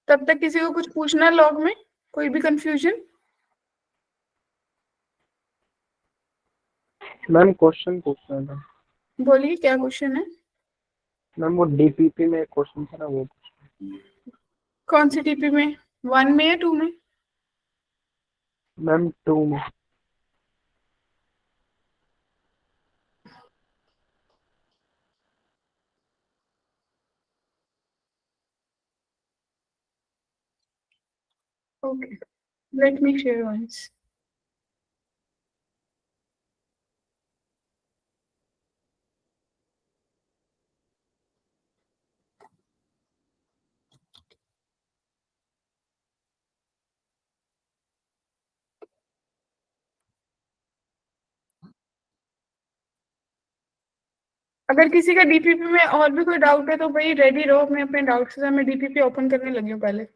तब तक किसी को कुछ पूछना है लॉग में, कोई भी कंफ्यूजन? मैम क्वेश्चन पूछना था। बोलिए क्या क्वेश्चन है? मैम वो डीपीपी में क्वेश्चन था ना, वो कौन सी टीपी में, 1 में या 2 में? मैम 2 में। Okay, let me share once. अगर किसी का डीपीपी में और भी कोई डाउट है तो भाई रेडी रहो, मैं अपने डाउट से मैं डीपीपी ओपन करने लगी हूँ पहले।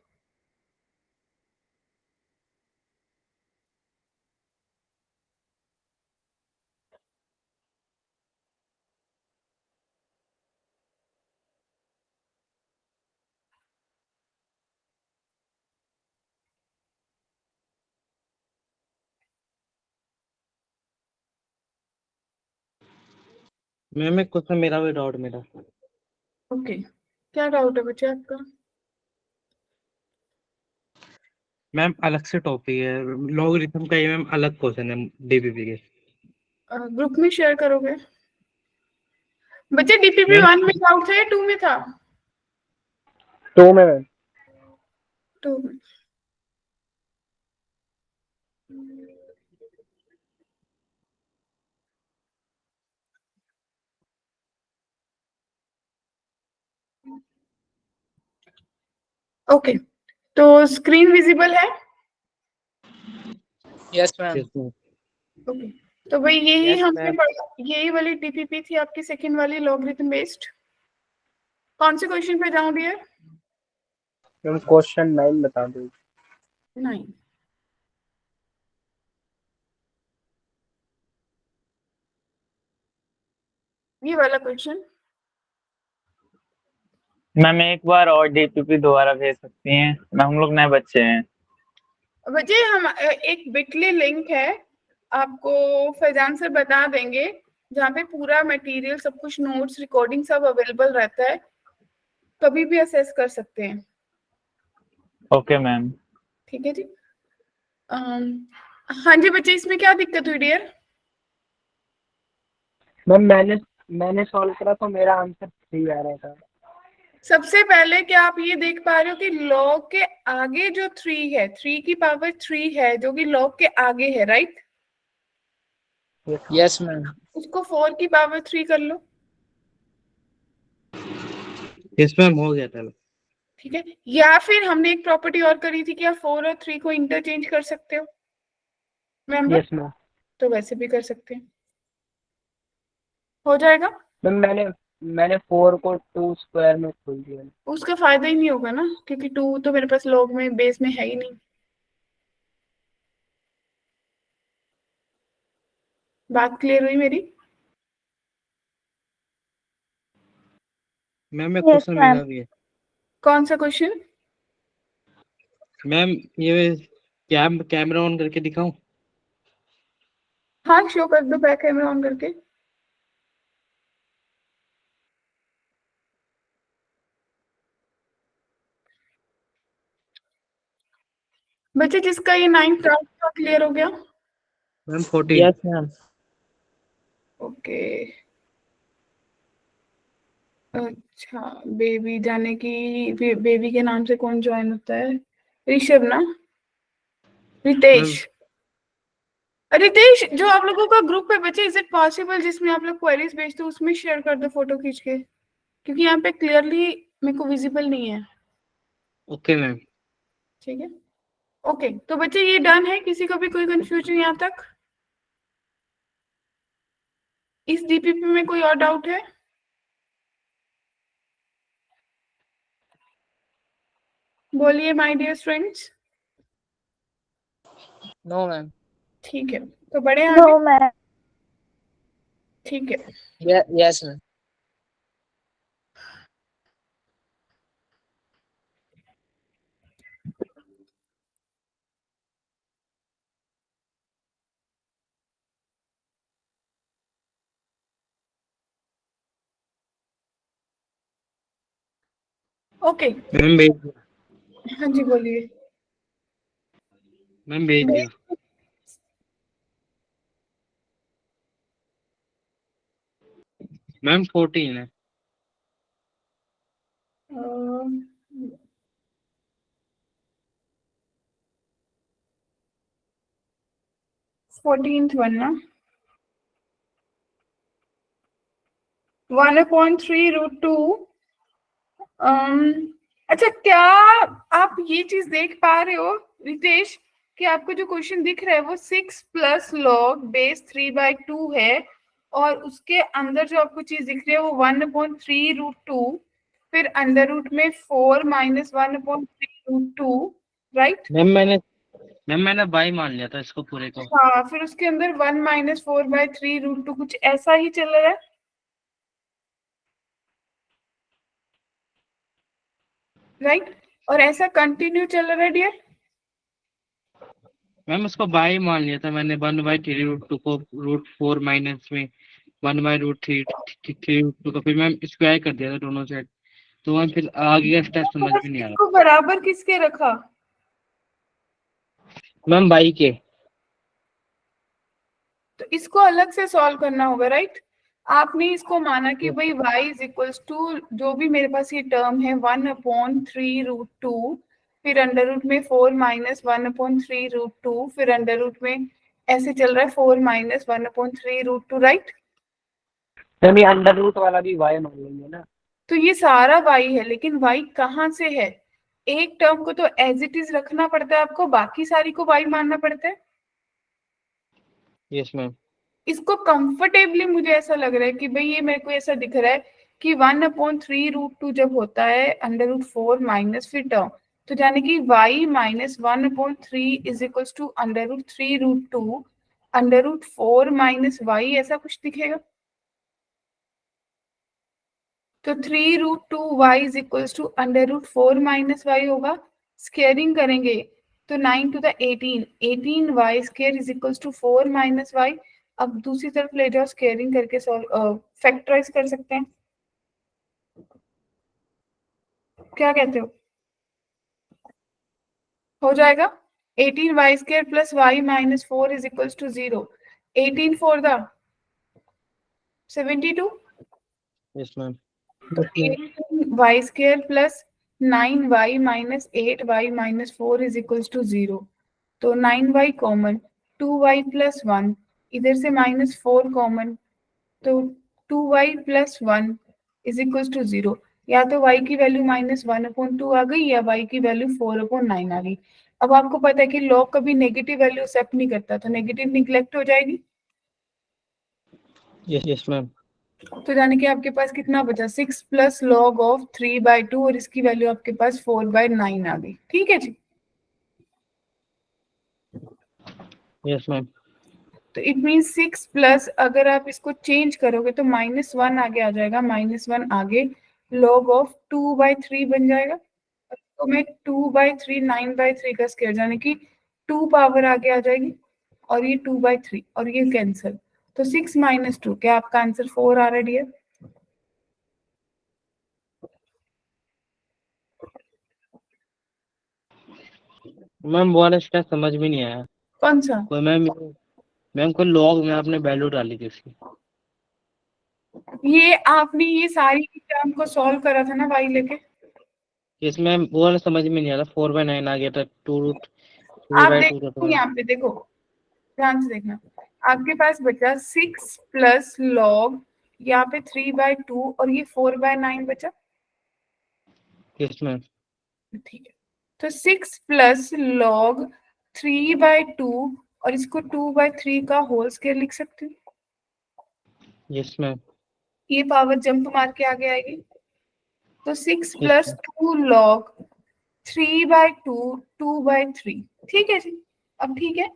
मैम एक क्वेश्चन मेरा भी डाउट मेरा। ओके, क्या डाउट है बच्चे आपका? मैम अलग से टॉपिक है, लॉगरिथम का, ये मैम अलग क्वेश्चन है डीबीपी के। ग्रुप में शेयर करोगे? बच्चे डीपीपी मैम 1 में डाउट था या 2 में था? 2 में मैम। 2 में। ओके, तो स्क्रीन विजिबल है? Yes ma'am. yes, ma'am. Okay, तो भाई यही Yes, हमने ma'am. पढ़ा, यही वाली डीपीपी थी आपकी सेकंड वाली लॉगरिथम बेस्ड। कौन से क्वेश्चन पे जाऊं डियर? मैम क्वेश्चन 9 बता दो। 9। ये वाला क्वेश्चन। मैम एक बार और डीपीपी दोबारा भेज सकती हैं? मैम हम लोग नए बच्चे हैं। बच्चे हम एक बिटली लिंक है, आपको फैजान सर बता देंगे, जहाँ पे पूरा मटेरियल, सब कुछ, नोट्स, रिकॉर्डिंग सब अवेलेबल रहता है, कभी भी असेस कर सकते हैं। Okay ma'am. ठीक है जी। हाँ जी बच्चे, इसमें क्या दिक्कत हुई डियर? मैम मैंने सॉल्व करा तो मेरा आंसर 3 आ रहा था। सबसे पहले क्या आप ये देख पा रहे हो कि लॉग के आगे जो 3 है, 3 की पावर 3 है, जो कि लॉग के आगे है, राइट? Yes ma'am. उसको 4 की पावर 3 कर लो। yes, मैम हो गया था। ठीक है, या फिर हमने एक प्रॉपर्टी और करी थी कि आप 4 और 3 को इंटरचेंज कर सकते हो, मेंबर? Yes ma'am. तो वैसे भी कर सकते हैं, हो जाएगा। मैम मैंने 4 को 2 स्क्वायर में खोल दिया। उसका फायदा ही नहीं होगा ना, क्योंकि 2 तो मेरे पास लॉग में बेस में है ही नहीं। बात क्लियर हुई मेरी? मैम एक Yes, क्वेश्चन ma'am. मेरा भी है। कौन सा क्वेश्चन? मैम ये कैमरा ऑन करके दिखाऊं? हाँ, शो कर दो बैक कैमरा ऑन करके। बच्चे जिसका ये 9th राउंड का क्लियर हो गया? मैम 14। Yes ma'am. ओके, अच्छा, बेबी जाने की, बेबी के नाम से कौन ज्वाइन होता है? ऋषभ ना? रितेश? मैम रितेश, जो आप लोगों का ग्रुप है बच्चे, इज इट पॉसिबल जिसमें आप लोग क्वेरीज भेजते हो उसमें शेयर कर दो फोटो खींच के, क्योंकि यहाँ पे क्लियरली मेरे को विजिबल नहीं है। Okay ma'am. ठीक है, ओके, तो बच्चे ये डन है, किसी को भी कोई कंफ्यूजन यहाँ तक? इस डीपीपी में कोई और डाउट है? बोलिए my dear friends. No ma'am. ठीक है, तो बढ़े आगे। No, ma'am. ठीक है। Yes ma'am. ओके। मैम भेज दिया। हाँ जी बोलिए। मैम भेज दिया। मैम 14 है। 14th वन ना, 1/3√2। अच्छा, क्या आप ये चीज देख पा रहे हो रितेश कि आपको जो क्वेश्चन दिख रहा है वो 6 प्लस लॉग बेस 3/2 है, और उसके अंदर जो आपको चीज दिख रही है वो 1/3√2, फिर अंडर रूट में 4 माइनस 1/3√2, राइट? मैम मैंने बाई मान लिया था इसको पूरे को। हाँ, फिर उसके अंदर 1 माइनस 4/3√2 कुछ ऐसा ही चल रहा है, राइट? और ऐसा कंटिन्यू चल रहा है डियर। मैम उसको बाई मान लिया था मैंने 1/3√2 को √4 माइनस में 1/√3 को, फिर मैम स्क्वायर कर दिया था दोनों साइड। तो मैम फिर आगे का स्टेप समझ में नहीं आ रहा। इसको बराबर किसके रखा? मैम बाई के। तो इसको अलग से सॉल्व करना होगा, राइट? आपने इसको माना कि भाई y इज इक्वल्स टू जो भी मेरे पास ये टर्म है 1/3√2, फिर अंडर रूट में 4 माइनस 1/3√2, फिर अंडर रूट में ऐसे चल रहा है 4 माइनस 1/3√2, राइट? मैम ये अंडर रूट वाला भी वाई मान लेंगे ना। तो ये सारा y है, लेकिन y कहाँ से है? एक टर्म को तो एज इट इज रखना पड़ता है आपको, बाकी सारी को y मानना पड़ता है। Yes ma'am. इसको कंफर्टेबली मुझे ऐसा लग रहा है कि भाई ये मेरे को ऐसा दिख रहा है कि 1/3√2 जब होता है अंडर रूट 4 माइनस फिर टर्म, तो यानी कि y minus 1/3 is equals to under root 3√2 under root 4 minus y, ऐसा कुछ दिखेगा। तो 3√2y is equals to under root 4 minus y होगा। स्केयरिंग करेंगे तो 9 to the 18, 18y square is equals to 4 minus y. अब दूसरी तरफ ले जाओ, स्केयरिंग करके फैक्टराइज कर सकते हैं। क्या कहते हो जाएगा 18y square plus y minus 4 is equals to 0। 18 four the 72, yes ma'am. Y square plus 9y minus 8y minus 4 is equals to 0। तो 9y कॉमन, 2y प्लस 1, इधर से -4 कॉमन, तो 2y plus 1 is equals to 0। या तो y की value -1/2 आ गई, या y की वैल्यू 4/9 आ गई। अब आपको पता है कि लॉग कभी नेगेटिव वैल्यू एक्सेप्ट नहीं करता, तो नेगेटिव निगलेक्ट हो जाएगी। Yes ma'am. तो यानी कि आपके पास कितना बचा, 6 प्लस लॉग ऑफ 3/2, और इसकी वैल्यू आपके पास 4/9 आ गई। ठीक है जी। Yes ma'am. तो इट मीन 6 प्लस, अगर आप इसको चेंज करोगे तो -1 आगे आ जाएगा, -1 आगे लॉग ऑफ 2/3 बन जाएगा। तो मैं 2/3 9/3 का स्क्वायर, यानी कि 2 पावर आगे आ जाएगी, और ये 2/3 और ये कैंसिल। तो 6 माइनस 2, क्या आपका आंसर 4 आ रहा है? मैम वो वाला स्टेप समझ में नहीं आया। कौन सा? कोई मैम कोई लॉग में आपने वैल्यू डाली थी उसकी। ये आपने ये सारी टर्म को सॉल्व करा था ना वाई लेके। यस मैम वो वाला समझ में नहीं आ रहा। 4/9 आ गया था, 2 आप बाई टू था तो देखो मैम। यहाँ पे देखो, ध्यान से देखना। आपके पास बचा 6 प्लस लॉग, यहाँ पे 3/2, और ये 4/9 बचा। Yes ma'am. ठीक है, तो 6 प्लस लॉग 3/2, और इसको 2/3 का होल स्क्वायर लिख सकते हो। Yes ma'am. ये पावर जंप मार के आगे आएगी। तो 6 यस प्लस 2 लॉग 3/2 2/3। ठीक है जी। अब ठीक है,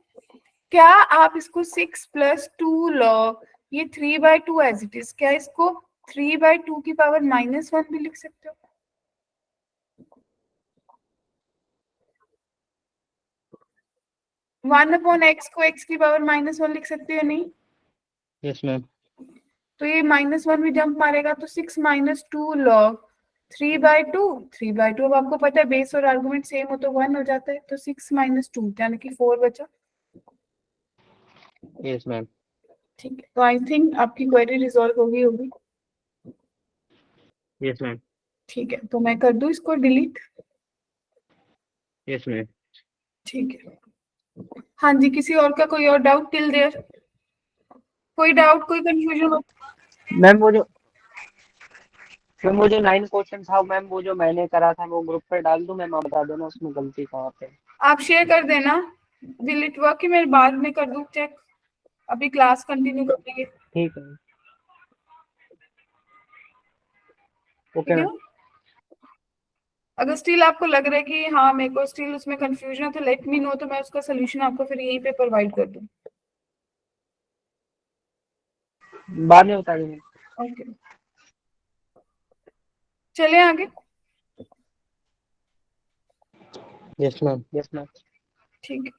क्या आप इसको 6 प्लस 2 लॉग ये 3/2 एज इट इज, क्या इसको 3/2 की पावर -1 भी लिख सकते हो? वन अपॉन एक्स को x की पावर -1 लिख सकते हो नहीं? Yes ma'am. तो ये -1 भी जंप मारेगा तो 6 - 2 log 3/2। 3/2 अब आपको पता है बेस और आर्गुमेंट सेम हो तो 1 हो जाता है, तो 6 - 2 यानी कि 4 बचा। Yes ma'am. ठीक है, तो आई थिंक आपकी क्वेरी रिजॉल्व होगी। Yes ma'am. ठीक है, तो मैं कर दूं इसको डिलीट? Yes ma'am. ठीक है, हाँ जी, किसी और का कोई और डाउट टिल देयर? कोई डाउट, कोई कंफ्यूजन हो? मैम वो जो 9 क्वेश्चन था मैम, वो जो मैंने करा था वो ग्रुप पे डाल दूं मैम? आप बता देना उसमें गलती कहाँ पे। आप शेयर कर देना, विल इट वर्क? मैं बाद में कर दूं चेक, अभी क्लास कंटिन्यू करेंगे। ठीक है, ओके ठीक है मैम। ना? अगर स्टिल आपको लग रहा है कि हाँ मेरे को स्टिल उसमें कंफ्यूजन है तो लेट मी नो, तो मैं उसका सोल्यूशन आपको फिर यहीं पे प्रोवाइड कर दूं। बाद में बता देंगे। ओके, चले आगे। Yes ma'am. Yes ma'am. ठीक है,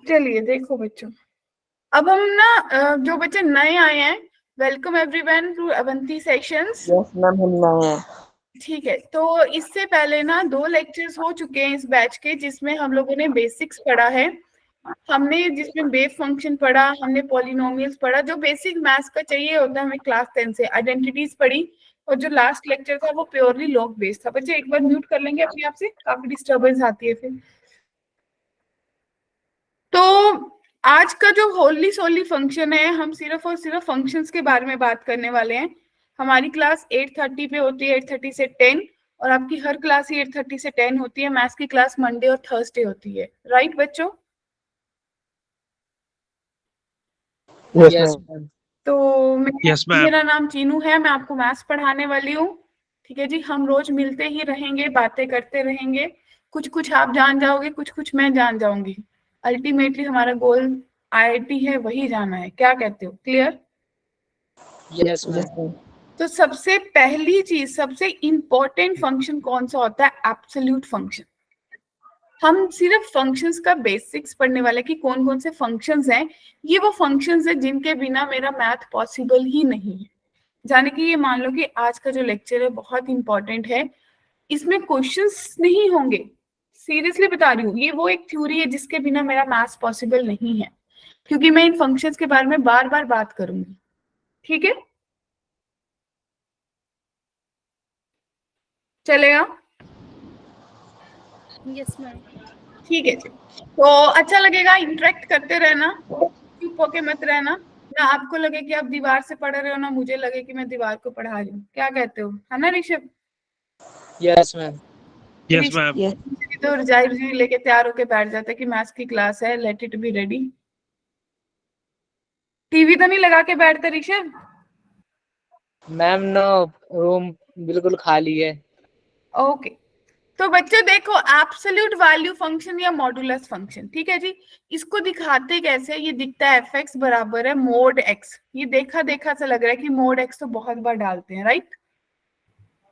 चलिए देखो बच्चों, अब हम ना जो बच्चे नए आए हैं, welcome everyone to Avanti sessions. Yes ma'am, हम नए हैं। ठीक है, तो इससे पहले ना 2 लेक्चर्स हो चुके हैं इस बैच के, जिसमें हम लोगों ने बेसिक्स पढ़ा है। हमने जिसमें वेव फंक्शन पढ़ा, हमने पॉलिनोमियल्स पढ़ा, जो बेसिक मैथ्स का चाहिए होता है हमें क्लास 10 से। आइडेंटिटीज पढ़ी, और जो लास्ट लेक्चर था वो प्योरली लॉग बेस्ड था। बच्चे एक बार म्यूट कर लेंगे अपने आप से, काफी डिस्टर्बेंस आती है फिर। तो आज का जो होली सोली फंक्शन है, हम सिर्फ और सिर्फ फंक्शंस के बारे में बात करने वाले हैं। हमारी क्लास 8:30 पे होती है, 8:30 से 10, और आपकी हर क्लास ही 8:30 से 10 होती है। मैथ्स की क्लास मंडे और थर्सडे होती है, राइट बच्चों? Yes ma'am. तो यस मैम। मेरा नाम चीनू है, मैं आपको मैथ्स पढ़ाने वाली हूँ। ठीक है जी, हम रोज मिलते ही रहेंगे, बातें करते रहेंगे। कुछ कुछ आप जान जाओगे, कुछ कुछ मैं जान जाऊंगी। अल्टीमेटली हमारा गोल आईआईटी है, वही जाना है। क्या कहते हो? क्लियर? Yes ma'am. तो सबसे पहली चीज, सबसे इंपॉर्टेंट फंक्शन कौन सा होता है? Absolute function. हम सिर्फ फंक्शंस का बेसिक्स पढ़ने वाले कि कौन कौन से फंक्शंस हैं। ये वो फंक्शंस हैं जिनके बिना मेरा मैथ पॉसिबल ही नहीं है। जाने कि ये मान लो कि आज का जो लेक्चर है बहुत इंपॉर्टेंट है, इसमें क्वेश्चंस नहीं होंगे। सीरियसली बता रही हूँ, ये वो एक थ्योरी है जिसके बिना मेरा मैथ्स पॉसिबल नहीं है, क्योंकि मैं इन फंक्शंस के बारे में बार बार बात करूंगी। ठीक है, चलेगा? Yes ma'am. ठीक है जी, तो अच्छा लगेगा, इंटरेक्ट करते रहना, चुप होके मत रहना। ना आपको लगे कि आप दीवार से पढ़ रहे हो, ना मुझे लगे कि मैं दीवार को पढ़ा रही हूँ। क्या कहते हो? है ना Rishabh? Yes ma'am. Yes ma'am. Rishabh तो रजाई लेके तैयार होके बैठ जाता है कि मैथ्स की क्लास है, let it be ready. TV तो नहीं लगा के बैठते ऋषभ? मैम नो, रूम बिल्कुल खाली है। ओके, तो बच्चे देखो, एब्सोल्यूट वैल्यू फंक्शन या मॉडुलस फंक्शन, ठीक है जी, इसको दिखाते कैसे? ये दिखता है f(x) बराबर है मोड x। ये देखा देखा सा लग रहा है कि मोड x तो बहुत बार डालते हैं, राइट?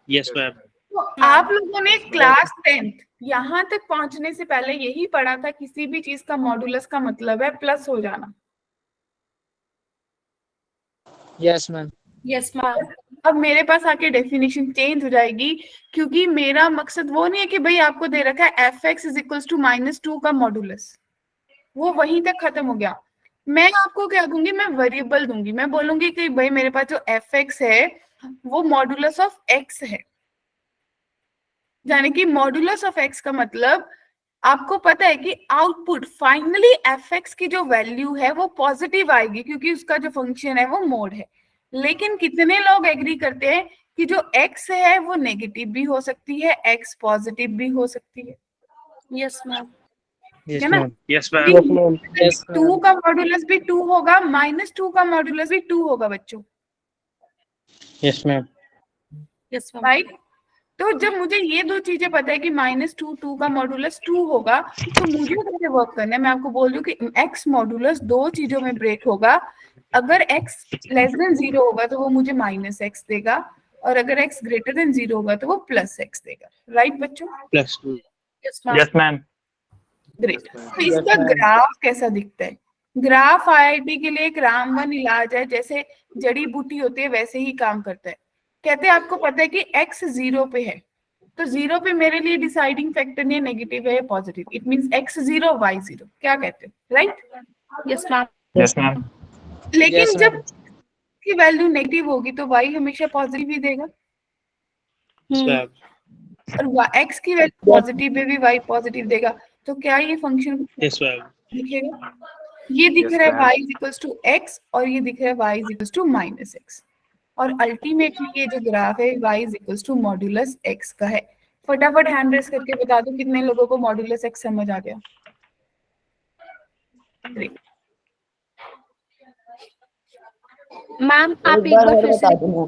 Yes ma'am. तो आप लोगों ने क्लास 10th यहाँ तक पहुंचने से पहले यही पढ़ा था, किसी भी चीज का मॉडुलस का मतलब है प्लस हो जाना। Yes ma'am. Yes ma'am. अब मेरे पास आके डेफिनेशन चेंज हो जाएगी, क्योंकि मेरा मकसद वो नहीं है कि भाई आपको दे रखा है f(x) = -2 का मॉडुलस, वो वहीं तक खत्म हो गया। मैं आपको क्या दूंगी? मैं वेरिएबल दूंगी। मैं बोलूंगी कि भाई मेरे पास जो f(x) है वो मॉडुलस ऑफ x है। यानी कि मॉडुलस ऑफ x का मतलब, आपको पता है कि आउटपुट फाइनली f(x) की जो वैल्यू है वो पॉजिटिव आएगी, क्योंकि उसका जो फंक्शन है वो मोड है। लेकिन कितने लोग एग्री करते हैं कि जो x है वो नेगेटिव भी हो सकती है, x पॉजिटिव भी हो सकती है? Yes ma'am. यस है ना? Ma'am. Yes ma'am. Yes ma'am. Yes 2 का मॉड्यूलस भी 2 होगा, -2 का मॉड्यूलस भी 2 होगा बच्चों, yes ma'am. Yes ma'am. Right? तो जब मुझे ये दो चीजें पता है कि -2 2 का मॉड्यूलस 2 होगा, तो मुझे कैसे वर्क करना है? मैं आपको बोल रही हूँ कि x मॉड्यूलस दो चीजों में ब्रेक होगा। अगर x लेस देन 0 होगा तो वो मुझे -x देगा, और अगर x ग्रेटर देन 0 होगा तो वो +x देगा, राइट बच्चों? +2। Yes ma'am. Yes ma'am. Great. तो इसका ग्राफ कैसा दिखता है? ग्राफ आईआईटी के लिए एक रामबन इलाज है, जैसे जड़ी बूटी होती है वैसे ही काम करता है। कहते हैं आपको पता है कि x 0 पे है, तो 0 पे मेरे लिए डिसाइडिंग फैक्टर नहीं है नेगेटिव है या positive, it means x 0 y 0, क्या कहते हैं, right? Yes ma'am. Yes ma'am. लेकिन Yes, जब की वैल्यू नेगेटिव होगी तो y हमेशा पॉजिटिव ही देगा, और x की वैल्यू पॉजिटिव पे भी y पॉजिटिव देगा। तो क्या ये फंक्शन यस मैम। दिखेगा? ये दिख रहा है y इक्वल्स टू x, और ये दिख रहा है y इक्वल्स टू -x, और अल्टीमेटली ये जो ग्राफ है y equals to modulus x का है। फटाफट हैंड रेस करके बता दो कितने लोगों को मॉड्यूलस x समझ आ गया? Great. मैम आप एक बार फिर से तो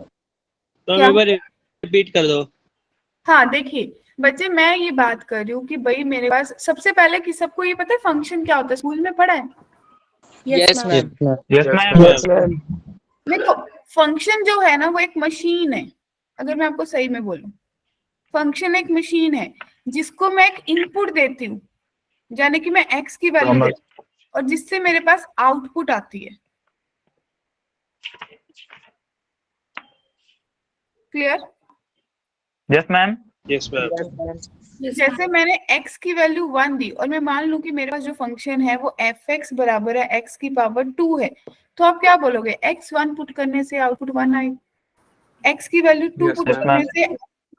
क्या? एक बार रिपीट कर दो। हाँ देखिए बच्चे, मैं ये बात कर रही हूँ कि भाई मेरे पास सबसे पहले कि सबको ये पता है फंक्शन क्या होता है, स्कूल में पढ़ा है? Yes ma'am. Yes ma'am. Yes ma'am. देखो फंक्शन जो है ना वो एक मशीन है। अगर मैं आपको सही में बोलूं, फंक्शन एक मशीन है जिसको मैं एक इनपुट देती हूँ, यानी कि मैं x की वैल्यू समझ। देती हूँ, और जिससे मेरे पास आउटपुट आती है। Clear? Yes ma'am. Yes ma'am. जैसे मैंने x की वैल्यू 1 दी, और मैं मान लूं कि मेरे पास जो फंक्शन है वो fx बराबर है x की पावर 2 है, तो आप क्या बोलोगे? x 1 पुट करने से आउटपुट 1 आएगी, x की वैल्यू 2 पुट Yes, करने ma'am. से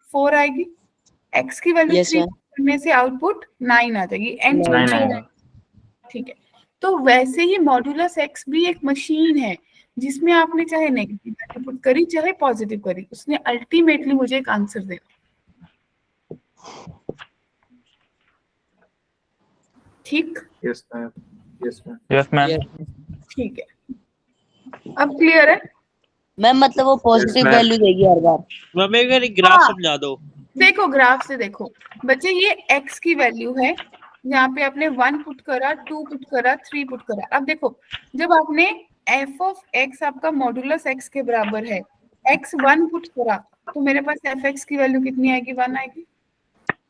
4 आएगी, x की वैल्यू Yes, 3 ma'am. पुट करने से आउटपुट 9 आ जाएगी, एंड नहीं नहीं। ठीक है। तो वैसे ही मॉड्यूलस x भी एक मशीन है जिसमें आपने चाहे नेगेटिव वैल्यू पुट करी चाहे पॉजिटिव करी, उसने अल्टीमेटली मुझे एक आंसर देना। ठीक? Yes, ma'am. Yes, ma'am. Yes ma'am. ठीक है, अब क्लियर है? मैम मतलब वो पॉजिटिव ma'am. वैल्यू देगी हर बार। मैम एक बार ग्राफ हाँ। समझा दो। देखो ग्राफ से देखो बच्चे, ये x की वैल्यू है, यहाँ पे आपने 1 पुट करा, 2 पुट करा, 3 पुट करा। अब देखो जब आपने f ऑफ x आपका मॉड्यूलस x के बराबर है, x 1 पुट करा, तो मेरे पास fx की वैल्यू कितनी आएगी? 1 आएगी।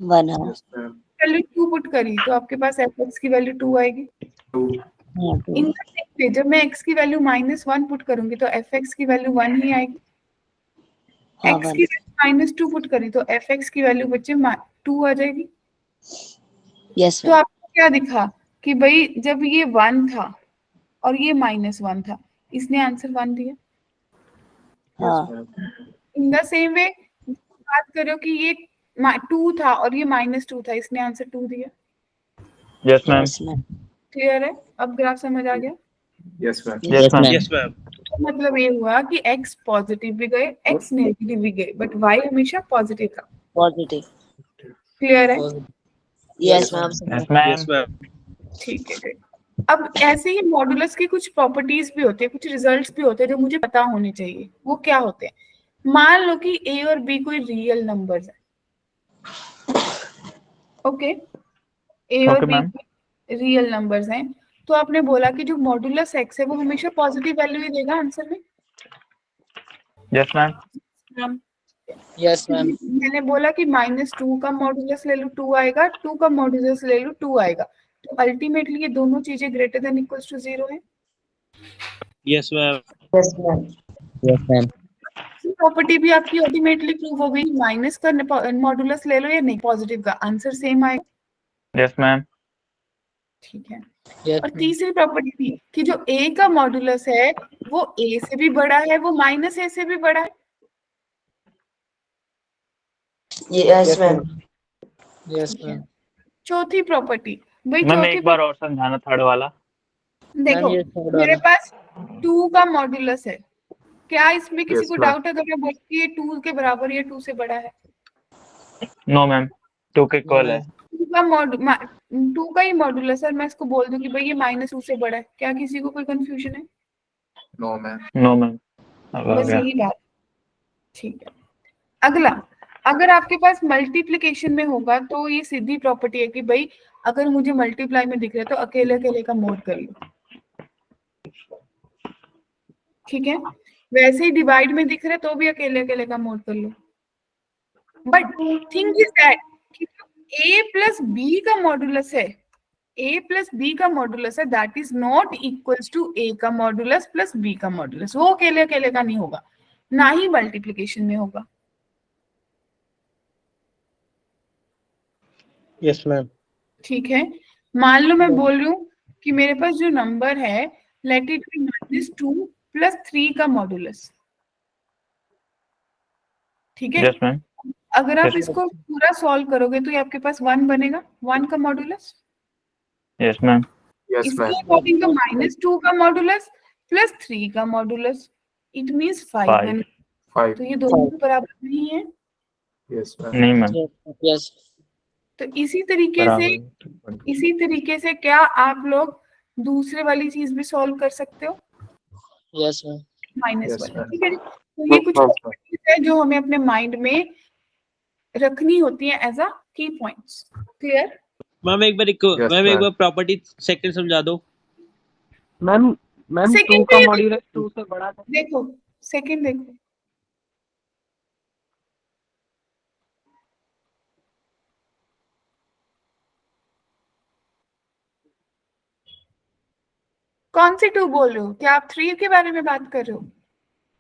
1 हाँ। Yes, ma'am. वैल्यू 2 पुट करी तो आपके पास fx की वैल्यू 2 आएगी। Two. हाँ, तो इन पे जब मैं x की वैल्यू -1 पुट करूंगी तो fx की वैल्यू 1 ही आएगी। हाँ, x 1 की वैल्यू -2 पुट करी तो fx की वैल्यू बच्चे 2 आ जाएगी। यस तो मैम। आपको क्या दिखा कि भाई जब ये 1 था और ये -1 था, इसने आंसर 1 दिया। Yes, हाँ। ma'am. In the same way बात करो कि ये 2 था और ये -2 था, इसने आंसर 2 दिया। Yes ma'am. Yes ma'am. Clear है? अब ग्राफ समझ आ गया? Yes, ma'am. Yes ma'am. Yes ma'am. मतलब ये हुआ कि x पॉजिटिव भी गए, x नेगेटिव भी गए, बट y हमेशा पॉजिटिव था। पॉजिटिव। क्लियर है? Yes ma'am. Yes ma'am. Yes ma'am. ठीक है great. अब ऐसे ही मॉड्यूलस की कुछ प्रॉपर्टीज भी होते हैं, कुछ रिजल्ट्स भी होते हैं जो मुझे पता होने चाहिए। वो क्या होते हैं? मान लो कि a और b कोई रियल नंबर्स है, ओके? a और Okay, b ma'am. Real numbers हैं, तो आपने बोला कि जो मॉड्यूलस x है वो हमेशा पॉजिटिव वैल्यू ही देगा आंसर में। Yes ma'am. Yes ma'am. मैंने बोला कि -2 का मॉड्यूलस ले लो 2 आएगा, 2 का मॉड्यूलस ले लो 2 आएगा, तो अल्टीमेटली ये दोनों चीजें ग्रेटर देन इक्वल्स टू 0 है। Yes ma'am. Yes ma'am. Yes ma'am. Property भी आपकी अल्टीमेटली प्रूव हो गई। माइनस का मॉड्यूलस ले लो या नहीं, पॉजिटिव का आंसर सेम आएगा। Yes ma'am. ठीक है। यस और तीसरी प्रॉपर्टी थी कि जो a का मॉड्यूलस है वो a से भी बड़ा है, वो -a से भी बड़ा है। Yes ma'am. Yes ma'am. चौथी प्रॉपर्टी, भाई मैम चौथी एक बार और समझाना थर्ड वाला। देखो मैम, ये third मेरे वाला। पास 2 का मॉड्यूलस है, क्या इसमें किसी Yes, को ma'am. डाउट है? तो मैं बोलती कि ये 2 के बराबर या 2 से बड़ा है। नो मैम, 2 के इक्वल है। किसी टू का ही मॉडुलस है, मैं इसको बोल दूं कि भाई ये -2 से बड़ा है, क्या किसी को कोई कंफ्यूजन है? No, ma'am. नो मैम, अब आ बस गया। यही बात, ठीक है। अगला, अगर आपके पास मल्टीप्लिकेशन में होगा तो ये सीधी प्रॉपर्टी है कि भाई अगर मुझे मल्टीप्लाई में दिख रहा है तो अकेले अकेले का मोड कर लो, ठीक है। वैसे ही डिवाइड में दिख रहा है तो भी अकेले अकेले का मोड कर लो। But thing is that a plus b का मॉडुलस है, a प्लस बी का मॉडुलस है, that is not equals to a का मॉडुलस प्लस b का मॉडुलस। वो अकेले अकेले का नहीं होगा, ना ही मल्टीप्लिकेशन में होगा। Yes ma'am. ठीक है, मान लो मैं बोल रही हूँ कि मेरे पास जो नंबर है लेट इट बी -2 प्लस 3 का मॉडुलस, ठीक है। यस मैम, अगर आप Yes, इसको पूरा सॉल्व करोगे तो ये आपके पास 1 बनेगा, 1 का मॉडुलस। यस मैम, Yes, इसके ma'am. अकॉर्डिंग तो -2 का मॉडुलस प्लस 3 का मॉडुलस, इट मींस 5 5। बनेगा। 5. तो ये दोनों बराबर नहीं है। Yes, ma'am. नहीं मैम, Yes. तो इसी तरीके से क्या आप लोग दूसरे वाली चीज भी सॉल्व कर सकते हो, Yes, ma'am. माइनस Yes, वाला, ma'am. ठीक है जी। तो ये कुछ No problem. properties है जो हमें अपने माइंड में रखनी होती है एज अ की पॉइंट्स। क्लियर? मैम एक Yes, ma'am. बार प्रॉपर्टी सेकंड समझा दो। मैम मैम Second 2 का पे मॉड्यूलस 2 से बड़ा था। देखो, सेकंड देखो, कौन सी 2 बोल रहे हो? क्या आप 3 के बारे में बात कर रहे हो?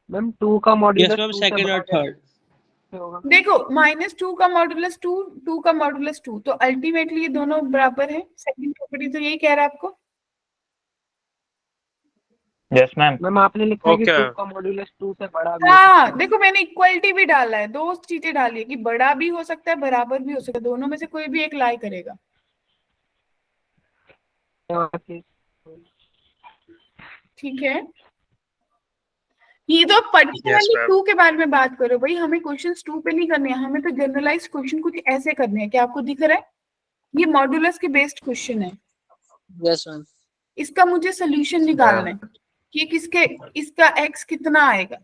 मैम 2 का यस मॉड्यूलस मैम 2 से सेकंड बड़ा और थर्ड। कैसे होगा? देखो, -2 का मॉडुलस 2, 2 का मॉडुलस 2, तो अल्टीमेटली ये दोनों बराबर है। सेकंड प्रॉपर्टी तो यही कह रहा है आपको। यस मैम, मैम आपने लिखा है कि Okay. 2 का मॉड्यूलस 2 से बड़ा भी हो हाँ, सकता देखो मैंने इक्वलिटी भी डाला है, दो चीजें डाली है कि बड़ा भी हो सकता है, बराबर भी हो सकता है, दोनों में से कोई भी एक लाई करेगा। है। ठीक है, ये तो पर्टिकुलरली 2 के बारे में बात करो भाई, हमें क्वेश्चंस 2 पे नहीं करने हैं, हमें तो जनरलाइज क्वेश्चन कुछ ऐसे करने हैं। क्या आपको दिख रहा है? ये मॉडुलस के बेस्ड क्वेश्चन है, Yes, ma'am. इसका मुझे सोल्यूशन निकालना है कि इसका x कितना आएगा।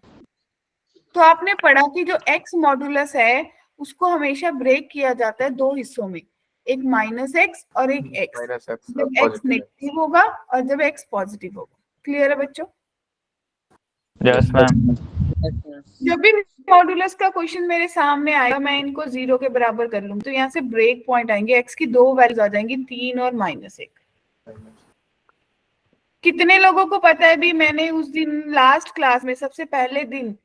तो आपने पढ़ा कि जो x मॉडुलस है उसको हमेशा ब्रेक किया जाता है दो हिस्सों में, एक -x और एक x। Minus X. जब x Positive. नेगेटिव होगा और जब x पॉजिटिव होगा। क्लियर है बच्चों? Yes ma'am, Yes, ma'am. जब भी मॉडुलस का क्वेश्चन मेरे सामने आएगा मैं इनको 0 के बराबर कर लूँ तो यहाँ से ब्रेक पॉइंट आएंगे, x की दो वैल्यूज आ जाएंगी, 3 और -1। कितने लोगों को पता है भी, मैंने उस दिन लास्ट क्लास में सबसे पहले दिन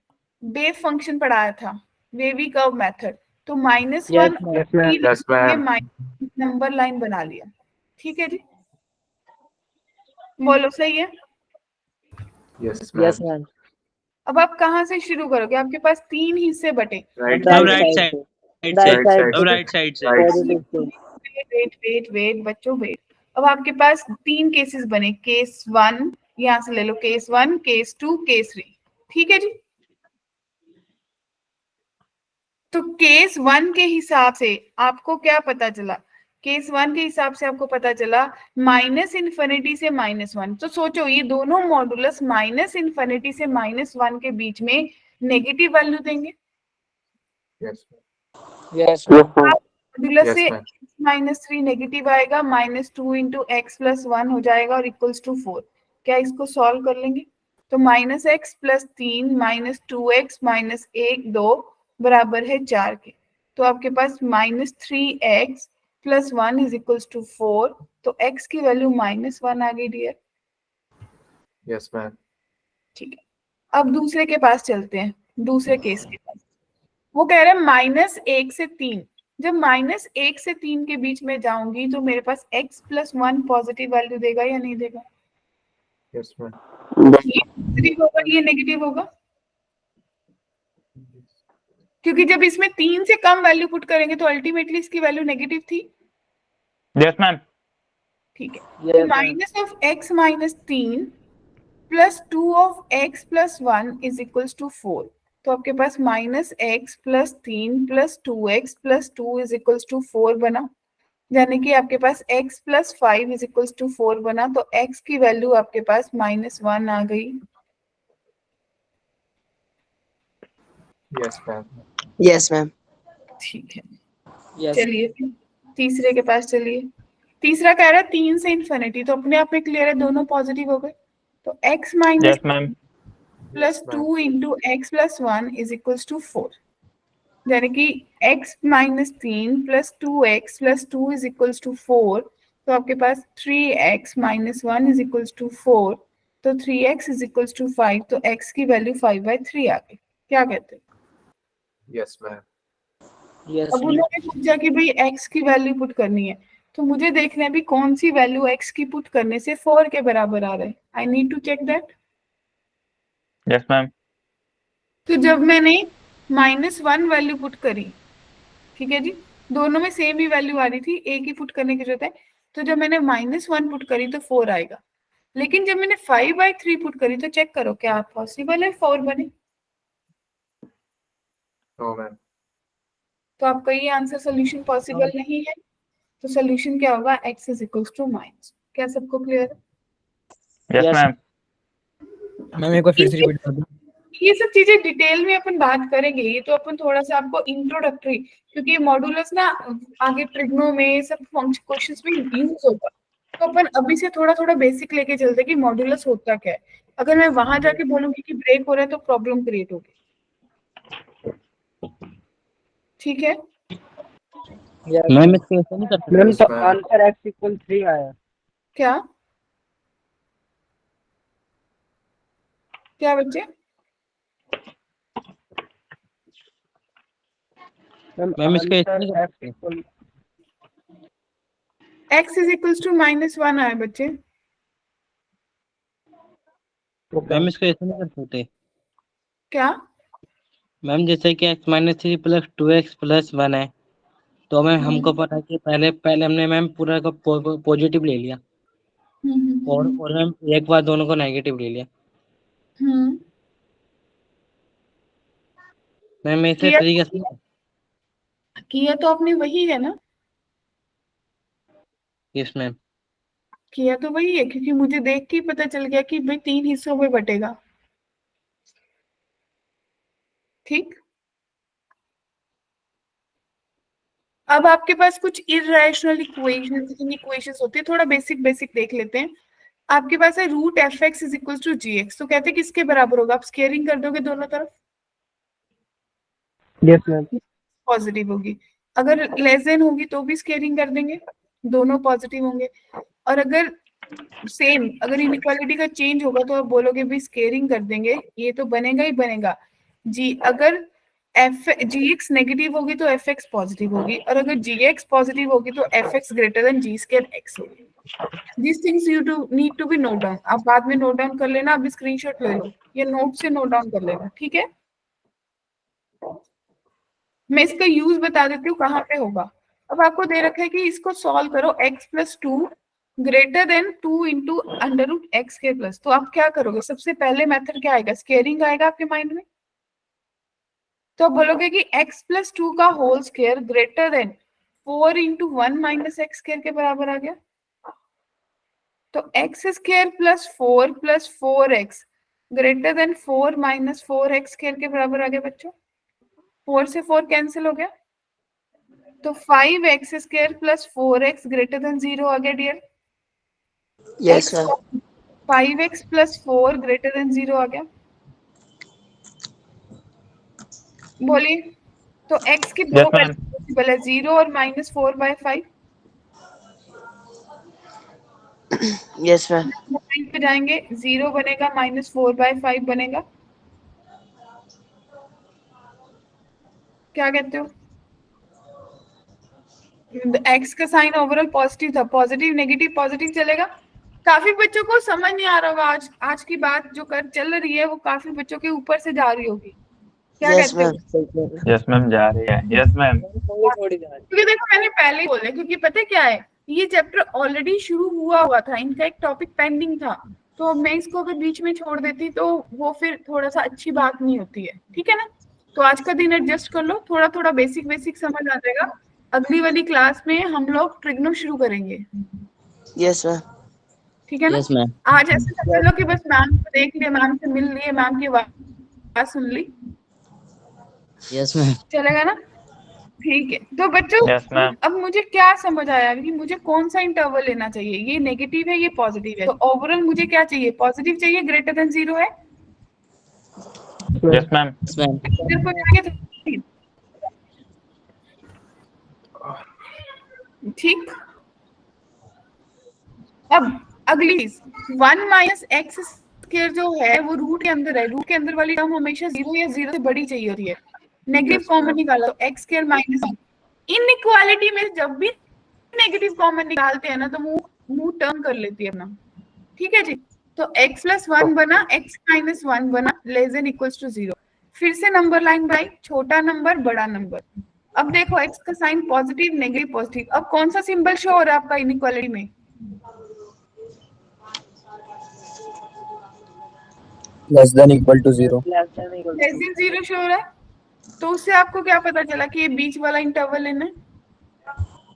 वेव फंक्शन पढ़ाया था, वेवी कर्व मेथड। तो -1 Yes, ma'am. Yes, ma'am. Yes, ma'am. Number line बना लिया। ठीक है जी, बोलो सही है? Yes, Yes, ma'am. ma'am. अब आप कहाँ से शुरू करोगे? आपके पास 3 हिस्से बटे। Right. Ma'am Right right side. Side Right से, side. अब राइट साइड से। Right. Positive side. वेट बच्चों, वेट। अब आपके पास 3 केसेस बने, केस 1 यहाँ से ले लो, केस 1, केस 2, केस 3। ठीक है जी। तो केस 1 के हिसाब से आपको क्या पता चला? केस 1 के हिसाब से आपको पता चला -∞ से -1। तो सोचो ये दोनों मॉडुलस -∞ से -1 के बीच में नेगेटिव वैल्यू देंगे। Yes. Yes, ma'am. Modulus Yes, से ma'am. -3 नेगेटिव आएगा, -2 × x + 1 हो जाएगा और इक्वल्स टू 4। क्या इसको सॉल्व कर लेंगे? तो -x + 3 -2x -1 2 बराबर है 4 के। तो आपके पास -3x + 1 = 4। तो x की वैल्यू -1 आ गई डियर। Yes, ma'am. ठीक है, अब दूसरे के पास चलते हैं, दूसरे केस के पास। वो कह रहे हैं -1 से 3। जब -1 से 3 के बीच में जाऊंगी तो मेरे पास x + 1 पॉजिटिव वैल्यू देगा या नहीं देगा? Yes, ma'am. ये पॉजिटिव होगा, ये नेगेटिव होगा, क्योंकि जब इसमें 3 से कम वैल्यू पुट करेंगे तो अल्टीमेटली इसकी वैल्यू नेगेटिव थी। यस मैम, ठीक है, Yes, तो ma'am. -(x - 3) + 2(x + 1) = 4। तो आपके पास -x + 3 + 2x + 2 = 4 बना। यानी कि आपके पास x plus 5 is equals to 4 बना, तो x की वैल्यू आपके पास -1 आ गई। Yes, ma'am. Yes, ma'am. ठीक है, Yes. चलिए तीसरे के पास चलिए। तीसरा कह रहा है 3 से इन्फिनिटी, तो अपने आप में क्लियर है, दोनों पॉजिटिव हो गए। तो x minus yes ma'am plus Yes, ma'am. 2 into x plus 1 is equals to 4, यानी कि x minus 3 plus 2x plus 2 is equals to 4, तो आपके पास 3x minus 1 is equals to 4, तो 3x इज इक्वल्स टू 5, तो x की value 5/3 आ गई। क्या कहते हैं? Yes, ma'am. Yes, अब ma'am. उन्होंने पूछा कि भाई x की वैल्यू पुट करनी है, तो मुझे देखना है भी कौन सी वैल्यू x की पुट करने से 4 के बराबर आ रहा है। I need to check that. Yes ma'am तो जब मैंने -1 वैल्यू पुट करी, ठीक है जी, दोनों में सेम ही वैल्यू आ रही थी, एक ही पुट करने की जरूरत है, तो जब मैंने -1 पुट करी तो 4 आएगा। लेकिन जब मैंने 5/3 पुट करी तो चेक करो क्या पॉसिबल है 4 बने। No, ma'am. तो आपका ये आंसर सोल्यूशन पॉसिबल नहीं है, तो सोल्यूशन क्या होगा? x is equals to -। क्या सबको क्लियर है? Yes Yes. मैम मैम एक बार फिर से रिपीट कर दो। ये सब चीजें डिटेल में अपन बात करेंगे, ये तो अपन थोड़ा सा आपको इंट्रोडक्टरी, क्योंकि मॉड्यूलस ना आगे ट्रिग्नो में सब क्वेश्चंस में यूज होगा, तो अपन अभी से थोड़ा थोड़ा बेसिक लेके चलते हैं कि मॉड्यूलस होता क्या है। अगर मैं वहां जाके बोलूंगी कि ब्रेक हो रहा है तो प्रॉब्लम क्रिएट होगी। ठीक है, Yes. मैम इसको ऐसा नहीं कर सकते। मैम Yes, तो ma'am. आंसर x इक्वल 3 आया। क्या क्या बच्चे? मैम इसको ऐसा आंसर नहीं कर x सकते। Equal x is equals to -1 आए बच्चे। मैम इसको ऐसा नहीं कर सकते। क्या? मैम जैसे कि x-3 प्लस 2x प्लस 1 है, तो मैम हमको पता है कि पहले पहले हमने मैम पूरा का पॉजिटिव ले लिया, और मैम एक बार दोनों को नेगेटिव ले लिया। मैम ऐसे किया तरीके से किया तो आपने वही है ना, यस मैम। किया तो वही है, क्योंकि मुझे देख के ही पता चल गया कि भाई 3 हिस्सों में बटेगा। ठीक, अब आपके पास कुछ इरेशनल इक्वेशंस होती है, थोड़ा बेसिक बेसिक देख लेते हैं। आपके पास है root f x is equal to g x, तो कहते हैं किसके बराबर होगा? आप स्केयरिंग कर दोगे दोनों तरफ, यस मैम। पॉजिटिव होगी। अगर लेस देन होगी तो भी स्केयरिंग कर देंगे, दोनों पॉजिटिव होंगे। और अगर सेम, अगर इनइक्वालिटी का चेंज होगा तो आप बोलोगे भी स्केयरिंग कर देंगे, ये तो बनेगा ही बनेगा जी। अगर एफ जी एक्स नेगेटिव होगी तो एफ एक्स पॉजिटिव होगी, और अगर जी एक्स पॉजिटिव होगी तो f x greater than g square x होगी। This things you to need to be note down. आप बाद में नोट डाउन कर लेना, अभी स्क्रीनशॉट ले लो या नोट से नोट डाउन कर लेना, ठीक है। मैं इसका यूज बता देती हूँ कहाँ पे होगा। अब आपको दे रखा है कि इसको सॉल्व करो x plus 2 greater than 2 into under root x के प्लस, तो आप क्या करोगे? सबसे पहले मेथड क्या आएगा? स्केयरिंग आएगा आपके माइंड में। तो आप बोलोगे कि x प्लस 2 का whole square greater than 4 into 1 minus x square के बराबर आ गया। तो x square plus 4x greater than 4 minus 4x square के बराबर आ गया बच्चों। 4 से 4 कैंसिल हो गया, तो 5x square plus 4x greater than 0 आ गया dear. Yes, ma'am. 5x plus 4 greater than 0 आ गया। बोलिए, तो x की दो Yes, ma'am. वैल्यू पॉसिबल है, 0 और -4/5। Yes, ma'am. पॉइंट पे जाएंगे, 0 बनेगा, -4/5 बनेगा। क्या कहते हो? x का साइन ओवरऑल पॉजिटिव था, पॉजिटिव नेगेटिव पॉजिटिव चलेगा। काफी बच्चों को समझ नहीं आ रहा होगा, आज की बात जो कर चल रही है वो काफी बच्चों के ऊपर से जा रही होगी। क्या Yes, कहते हो? ma'am. यस मैम जा रही है। यस मैम थोड़ी जा क्योंकि देखो मैंने पहले ही बोला, क्योंकि पता है क्या है, ये चैप्टर ऑलरेडी शुरू हुआ था, इनका एक टॉपिक पेंडिंग था, तो मैं इसको अगर बीच में छोड़ देती तो वो फिर थोड़ा सा अच्छी बात नहीं होती है, ठीक है ना। तो आज का दिन एडजस्ट कर लो, थोड़ा थोड़ा बेसिक बेसिक समझ आ जाएगा। अगली वाली क्लास में हम लोग ट्रिग्नो शुरू करेंगे, Yes, ma'am. ठीक है ना? Yes ma'am. आज ऐसे समझ लो कि बस मैम को देख लिए, मैम से मिल लिए, मैम की बात सुन ली, यस मैम। चलेगा ना? ठीक है। तो बच्चों Yes, ma'am. अब मुझे क्या समझ आया कि मुझे कौन सा इंटरवल लेना चाहिए, ये नेगेटिव है ये पॉजिटिव है, तो ओवरऑल मुझे क्या चाहिए, पॉजिटिव चाहिए, ग्रेटर देन 0 है, Yes, ma'am. Yes ma'am. इधर को जाके तो ठीक। अब अगली 1 माइनस एक्स स्क्वायर जो है वो रूट के अंदर है, रूट के अंदर वाली टर्म हमेशा 0 या 0 से बड़ी चाहिए होती है, नेगेटिव कॉमन निकाला तो एक्स स्क्वायर माइनस, इनइक्वालिटी में जब भी नेगेटिव कॉमन निकालते हैं ना तो मुंह टर्न कर लेती है अपना, ठीक है जी। तो x प्लस 1 बना, x माइनस 1 बना, लेस देन इक्वल्स टू 0। फिर से नंबर लाइन बाई छोटा नंबर बड़ा नंबर। अब देखो x का साइन पॉजिटिव नेगेटिव पॉजिटिव, अब कौन सा सिंबल शो हो रहा है आपका इनइक्वालिटी में, Less than equal to 0. Less than 0 show हो रहा है। तो उससे आपको क्या पता चला कि ये बीच वाला इंटरवल लेना है?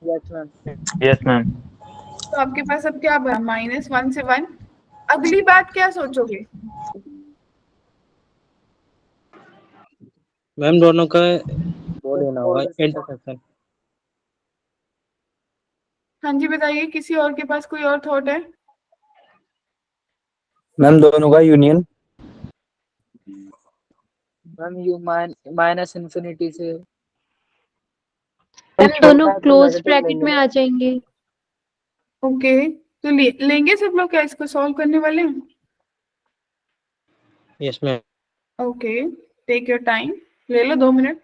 Yes, ma'am. Yes, ma'am. तो आपके पास अब क्या बना, -1 से 1। अगली बात क्या सोचोगे? मैम दोनों का वो लेना होगा इंटरसेक्शन। हाँ जी बताइए, किसी और के पास कोई और थॉट है? मैम दोनों का union. Ma'am you minus infinity से मैम दोनों क्लोज ब्रैकेट में आ जाएंगे। ओके, तो लेंगे सब लोग, क्या इसको सॉल्व करने वाले हैं? Yes ma'am. Okay, take your time, ले लो 2 मिनट।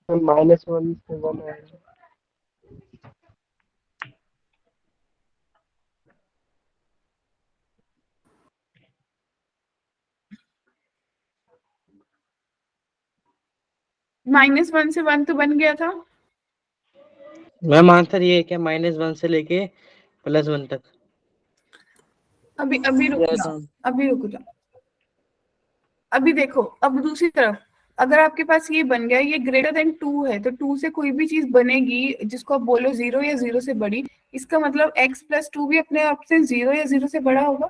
-1 से 1 है। -1 से 1 तो बन गया था। मैम आंसर ये है क्या, -1 से लेके +1 तक? अभी रुक Yes, जाओ, ma'am. अभी रुक जाओ। अभी देखो, अब दूसरी तरफ अगर आपके पास ये बन गया, ये ग्रेटर देन 2 है, तो 2 से कोई भी चीज बनेगी जिसको आप बोलो 0 या 0 से बड़ी, इसका मतलब x प्लस 2 भी अपने आप से 0 या 0 से बड़ा होगा।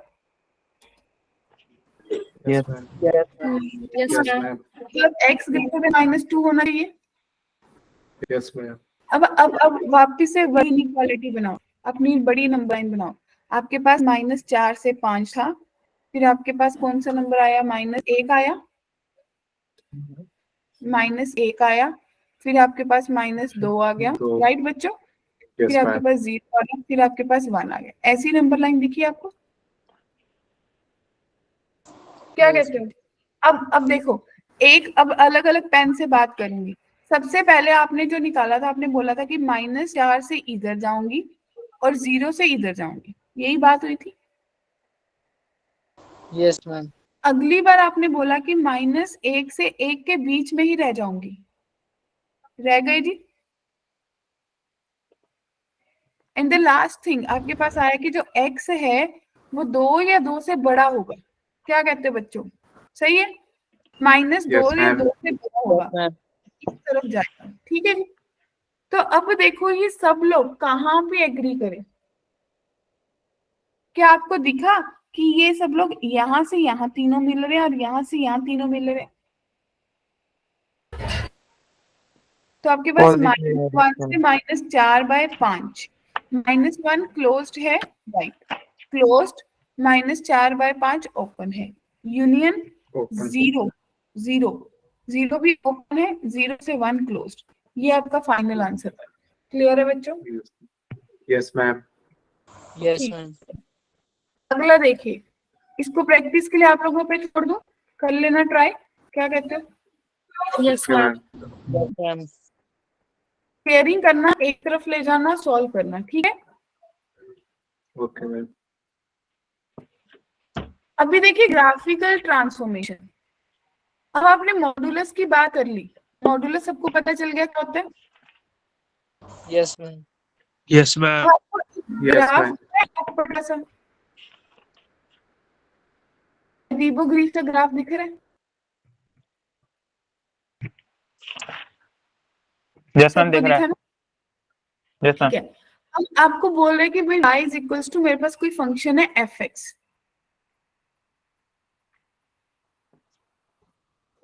Yes, ma'am. Yes Yes, ma'am. ma'am. मतलब x ग्रेटर देन -2 होना चाहिए। Yes, ma'am. अब वापस से वही इनइक्वालिटी बनाओ, अपनी बड़ी नंबर लाइन बनाओ। आपके पास -4 से 5 था, फिर आपके पास कौन सा नंबर आया, -1 आया, -1 आया, फिर आपके पास -2 आ गया, दो। राइट बच्चों? Yes, फिर आपके ma'am. पास 0 आ गया, फिर आपके पास 1 आ गया। ऐसी नंबर लाइन दिखी आपको? क्या कहते हो? अब देखो, अब अलग अलग पेन से बात करूंगी। सबसे पहले आपने जो निकाला था, आपने बोला था कि -4 से इधर जाऊंगी और 0 से इधर जाऊंगी, यही बात हुई थी। Yes, ma'am. अगली बार आपने बोला कि -1 से 1 के बीच में ही रह जाऊंगी, रह गए जी। एंड द लास्ट थिंग आपके पास आया कि जो x है वो 2 या 2 से बड़ा होगा। क्या कहते हो बच्चों, सही है? -2 या ma'am. 2 से बड़ा होगा, ma'am. इस तरफ जाएगा, ठीक है जी। तो अब देखो ये सब लोग कहाँ पे एग्री करें? क्या आपको दिखा कि ये सब लोग यहाँ से यहाँ तीनों मिल रहे हैं और यहाँ से यहाँ तीनों मिल रहे हैं? तो आपके पास -1 से -4/5, -1 क्लोज्ड है, राइट, क्लोज्ड, -4/5 ओपन है, यूनियन Open. 0 भी ओपन है, 0 से 1 क्लोज्ड। ये आपका फाइनल आंसर। क्लियर है बच्चों? Yes. Yes, ma'am. Yes, ठीक। ma'am. अगला देखिए, इसको प्रैक्टिस के लिए आप लोगों पे छोड़ दो, कर लेना ट्राई। क्या कहते हो? Yes Okay, ma'am. ma'am. Yes, ma'am. Pairing करना, एक तरफ ले जाना, सॉल्व करना, ठीक है? Okay, ma'am. अभी देखिए ग्राफिकल ट्रांसफॉर्मेशन। अब आपने मॉडुलस की बात कर ली, मॉडुलस सबको पता चल गया क्या होता है? Yes, ma'am. Yes ma'am. Yes, graph ma'am. छोटा सा अजीबो गरीब सा ग्राफ दिख रहा है? यस मैम सबको दिख रहा दिखा है। ना? Yes ma'am. ठीक है, अब आपको बोल रहे हैं कि भाई y इज इक्वल्स टू मेरे पास कोई फंक्शन है fx,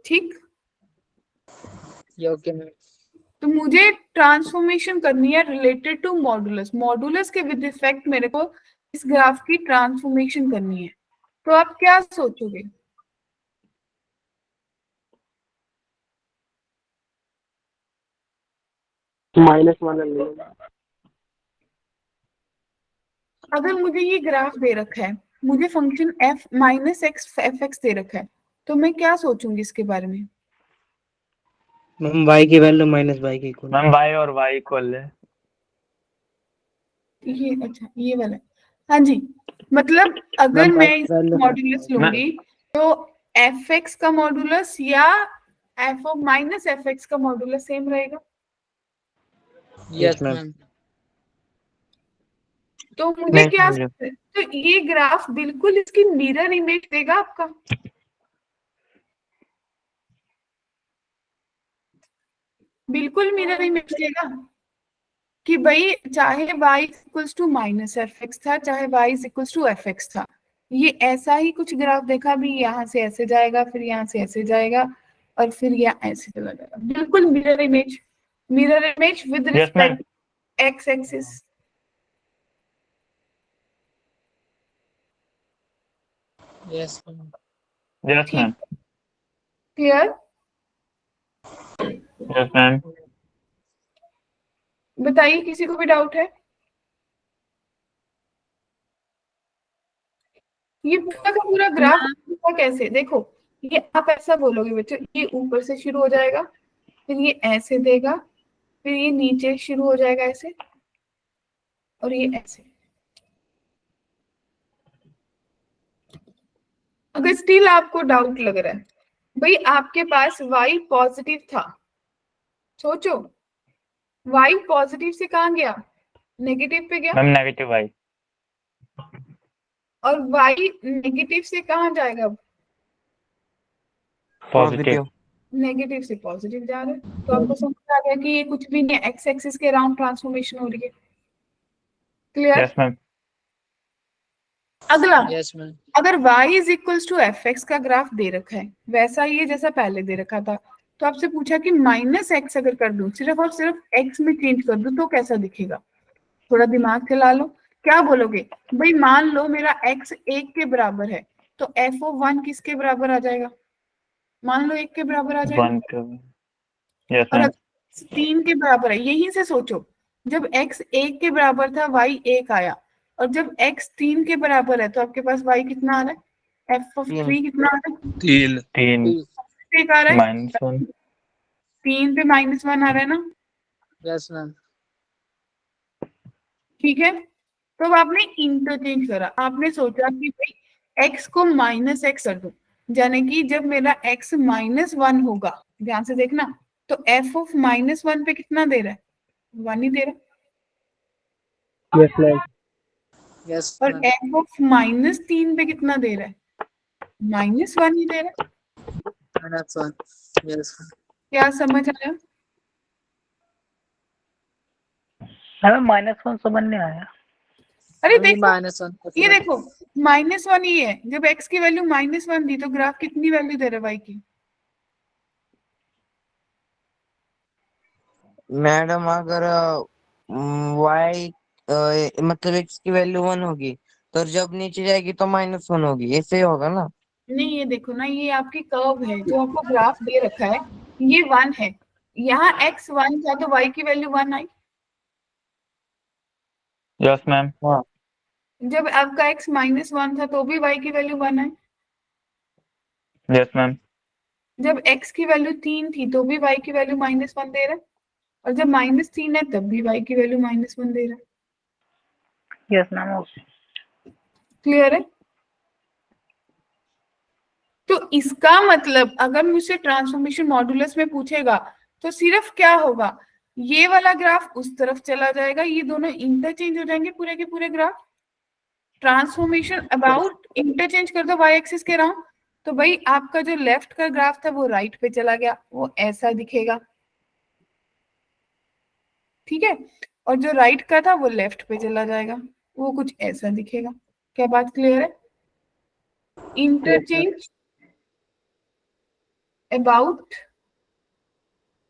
ठीक? Yeah, okay, ma'am. तो मुझे ट्रांसफॉर्मेशन करनी है रिलेटेड टू मॉडुलस, मॉडुलस के विद इफेक्ट मेरे को इस ग्राफ की ट्रांसफॉर्मेशन करनी है, तो आप क्या सोचोगे? -1 ले लो। अगर मुझे ये ग्राफ दे रखा है, मुझे function f minus x f x दे रखा है, तो मैं क्या सोचूंगी इसके बारे में? मैम y की वैल्यू माइनस y की इक्वल। मैम y और y इक्वल है। ये अच्छा ये वाला, हाँ जी, मतलब अगर मैम, मैं y इसका value- मॉड्यूलस लूंगी तो एफ एक्स का मॉड्यूलस या F of minus f x का मॉड्यूलस सेम रहेगा। Yes, ma'am. ma'am. तो मुझे नहीं क्या समझा। तो ये ग्राफ बिल्कुल इसकी मिरर इमेज देगा आपका, बिल्कुल मिरर इमेज देगा कि भाई चाहे y equals to minus f x था, चाहे y equals to f x था, ये ऐसा ही कुछ ग्राफ देखा भी, यहाँ से ऐसे जाएगा, फिर यहाँ से ऐसे जाएगा, और फिर यहाँ ऐसे चला जाएगा, बिल्कुल mirror image with Yes, respect x axis. Yes, ma'am. Yes ma'am. Clear? Yes ma'am. बताइए किसी को भी डाउट है? ये पूरा का पूरा ग्राफ कैसे, देखो ये आप ऐसा बोलोगे बच्चों, ये ऊपर से शुरू हो जाएगा, फिर ये ऐसे देगा, फिर ये नीचे शुरू हो जाएगा ऐसे, और ये ऐसे। अगर स्टिल आपको डाउट लग रहा है, भाई आपके पास y पॉजिटिव था, सोचो y पॉजिटिव से कहाँ गया, नेगेटिव पे गया, मैम नेगेटिव y। और y नेगेटिव से कहाँ जाएगा अब? पॉजिटिव। नेगेटिव से पॉजिटिव जा रहा है, तो आपको समझ आ गया कि ये कुछ भी नहीं, एक्स एक्सिस के अराउंड ट्रांसफॉर्मेशन हो रही है। क्लियर? Yes ma'am. अगला, Yes, ma'am. अगर y is equals to f x का ग्राफ दे रखा है, वैसा ही है जैसा पहले दे रखा था, तो आपसे पूछा कि माइनस एक्स अगर कर दूं, सिर्फ और सिर्फ x में चेंज कर दूं, तो कैसा दिखेगा? थोड़ा दिमाग चला लो, क्या बोलोगे? भाई मान लो मेरा x 1 के बराबर है, तो एफ ऑफ 1 किसके बराबर आ जाएगा? मान लो 1 के बराबर आ जाएगा, 1 का। यस और मैम। 3 के बराबर है। यहीं से सोचो, जब x 1 के बराबर था y 1 आया, और जब x 3 के बराबर है तो आपके पास y कितना आ रहा है? f ऑफ 3 कितना आ रहा है? 3 1 आ रहा है, -1। 3 पे -1 आ रहा है ना? Yes, ma'am. ठीक है, तो अब आपने इंटरचेंज करा, आपने सोचा कि भाई x को माइनस एक्स कर दो, यानी कि जब मेरा x -1 होगा, ध्यान से देखना, तो f ऑफ -1 पे कितना दे रहा है? 1 ही दे रहा है, यस मैम। Yes, और ma'am. f ऑफ -3 पे कितना दे रहा है? -1 ही दे रहा है। -1. Yes, ma'am. क्या समझ आया? मैम -1 समझ नहीं आया। अरे Only देखो, -1. ये देखो -1 ही है, जब x की वैल्यू -1 दी तो ग्राफ कितनी वैल्यू दे रहा है y की? मैडम अगर y मतलब x की वैल्यू 1 होगी तो जब नीचे जाएगी तो -1 होगी, ऐसे ही होगा ना? नहीं, ये देखो ना, ये आपकी कर्व है जो आपको ग्राफ दे रखा है, ये 1 है, यहाँ x 1 था तो y की वैल्यू 1 आई। Yes ma'am. जब आपका x -1 था तो भी y की वैल्यू 1 आई। Yes ma'am. जब x की वैल्यू 3 थी तो भी y की वैल्यू -1 दे रहा है, और जब -3 है तब भी y की वैल्यू -1 दे रहा है। Yes ma'am. क्लियर है? तो इसका मतलब अगर मुझसे ट्रांसफॉर्मेशन मॉड्यूलस में पूछेगा तो सिर्फ क्या होगा, ये वाला ग्राफ उस तरफ चला जाएगा, ये दोनों इंटरचेंज हो जाएंगे पूरे के पूरे ग्राफ, ट्रांसफॉर्मेशन अबाउट इंटरचेंज कर दो वाई एक्सिस के अराउंड, तो भाई आपका जो लेफ्ट का ग्राफ था वो राइट पे चला गया, वो ऐसा दिखेगा, ठीक है, और जो राइट का था वो लेफ्ट पे चला जाएगा, वो कुछ ऐसा दिखेगा। क्या बात क्लियर है? इंटरचेंज अबाउट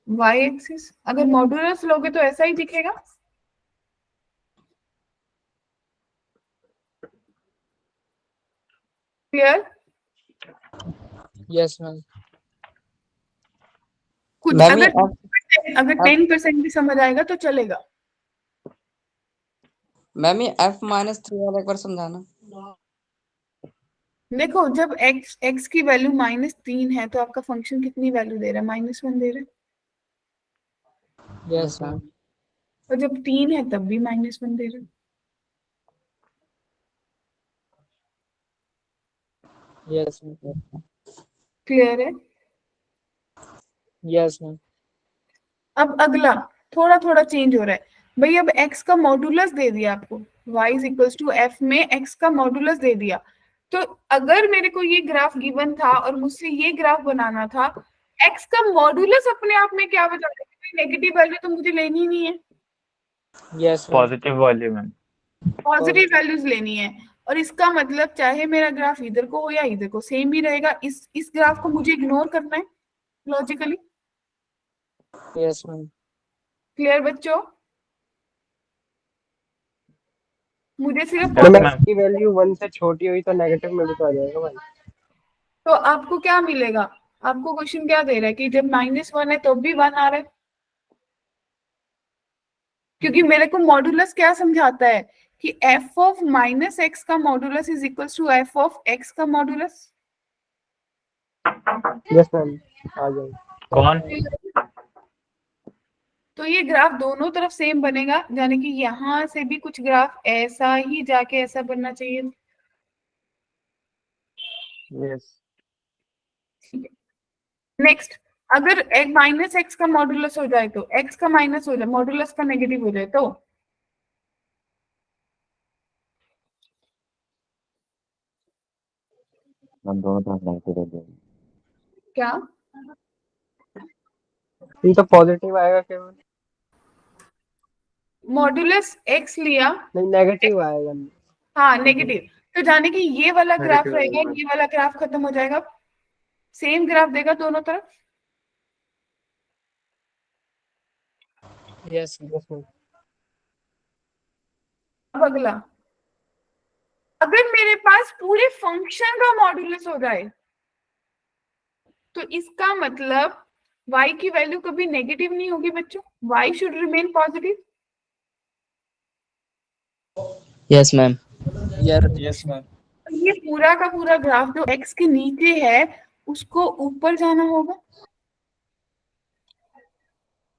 वाई एक्सिस, अगर मॉड्यूलस लोगे तो ऐसा ही दिखेगा। क्लियर? Yes, ma'am. कुछ मैम अगर 10% भी समझ आएगा तो चलेगा। मैम ये f-3 वाला एक बार समझाना। देखो जब x की वैल्यू -3 है तो आपका फंक्शन कितनी वैल्यू दे रहा है? -1 दे रहा है, Yes, ma'am. और जब 3 है तब भी -1 दे रहा है। Yes, ma'am. क्लियर है? Yes, ma'am. अब अगला थोड़ा थोड़ा चेंज हो रहा है भाई। अब x का मॉड्यूलस दे दिया आपको, y = f में x का मॉड्यूलस दे दिया, तो अगर मेरे को ये ग्राफ गिवन था और मुझसे ये ग्राफ बनाना था, x का मॉड्यूलस अपने आप में क्या बता रहा है? नेगेटिव वैल्यू तो मुझे लेनी ही नहीं है, Yes, ma'am. पॉजिटिव वॉल्यूम है। पॉजिटिव वैल्यूज लेनी है, और इसका मतलब चाहे मेरा ग्राफ इधर को हो या इधर को, सेम ही रहेगा। इस ग्राफ को मुझे इग्नोर करना है लॉजिकली। Yes, ma'am. क्लियर बच्चों? मुझे सिर्फ Yes, मैम ma'am. x की वैल्यू 1 से छोटी हुई तो नेगेटिव में भी तो आ जाएगा भाई। तो आपको क्या मिलेगा? आपको क्वेश्चन क्या दे रहा है कि जब -1 है तो भी 1 आ रहा है, क्योंकि मेरे को मॉड्यूलस क्या समझाता है कि f ऑफ -x का modulus is equal to f of x का मॉड्यूलस। यस मैम, आ जाएगा। कौन? तो ये ग्राफ दोनों तरफ सेम बनेगा, यानी कि यहाँ से भी कुछ ग्राफ ऐसा ही जाके ऐसा बनना चाहिए। यस ठीक है, नेक्स्ट, अगर -x का मॉड्यूलस हो जाए तो x का माइनस हो जाए, मॉड्यूलस का नेगेटिव हो जाए तो क्या? ये तो पॉजिटिव आएगा केवल, मॉड्यूलस x लिया, नहीं नेगेटिव आएगा। हाँ नेगेटिव, तो जाने कि ये वाला ग्राफ Negative रहेगा, आएगा। ये वाला ग्राफ खत्म हो जाएगा, सेम ग्राफ देगा दोनों तरफ। Yes, ma'am. यस मैम, अब अगला, अगर मेरे पास पूरे फंक्शन का मॉड्यूलस हो जाए तो इसका मतलब y की वैल्यू कभी नेगेटिव नहीं होगी बच्चों, y should remain positive. Yes ma'am. Yes, ma'am. ये पूरा का पूरा ग्राफ जो x के नीचे है उसको ऊपर जाना होगा,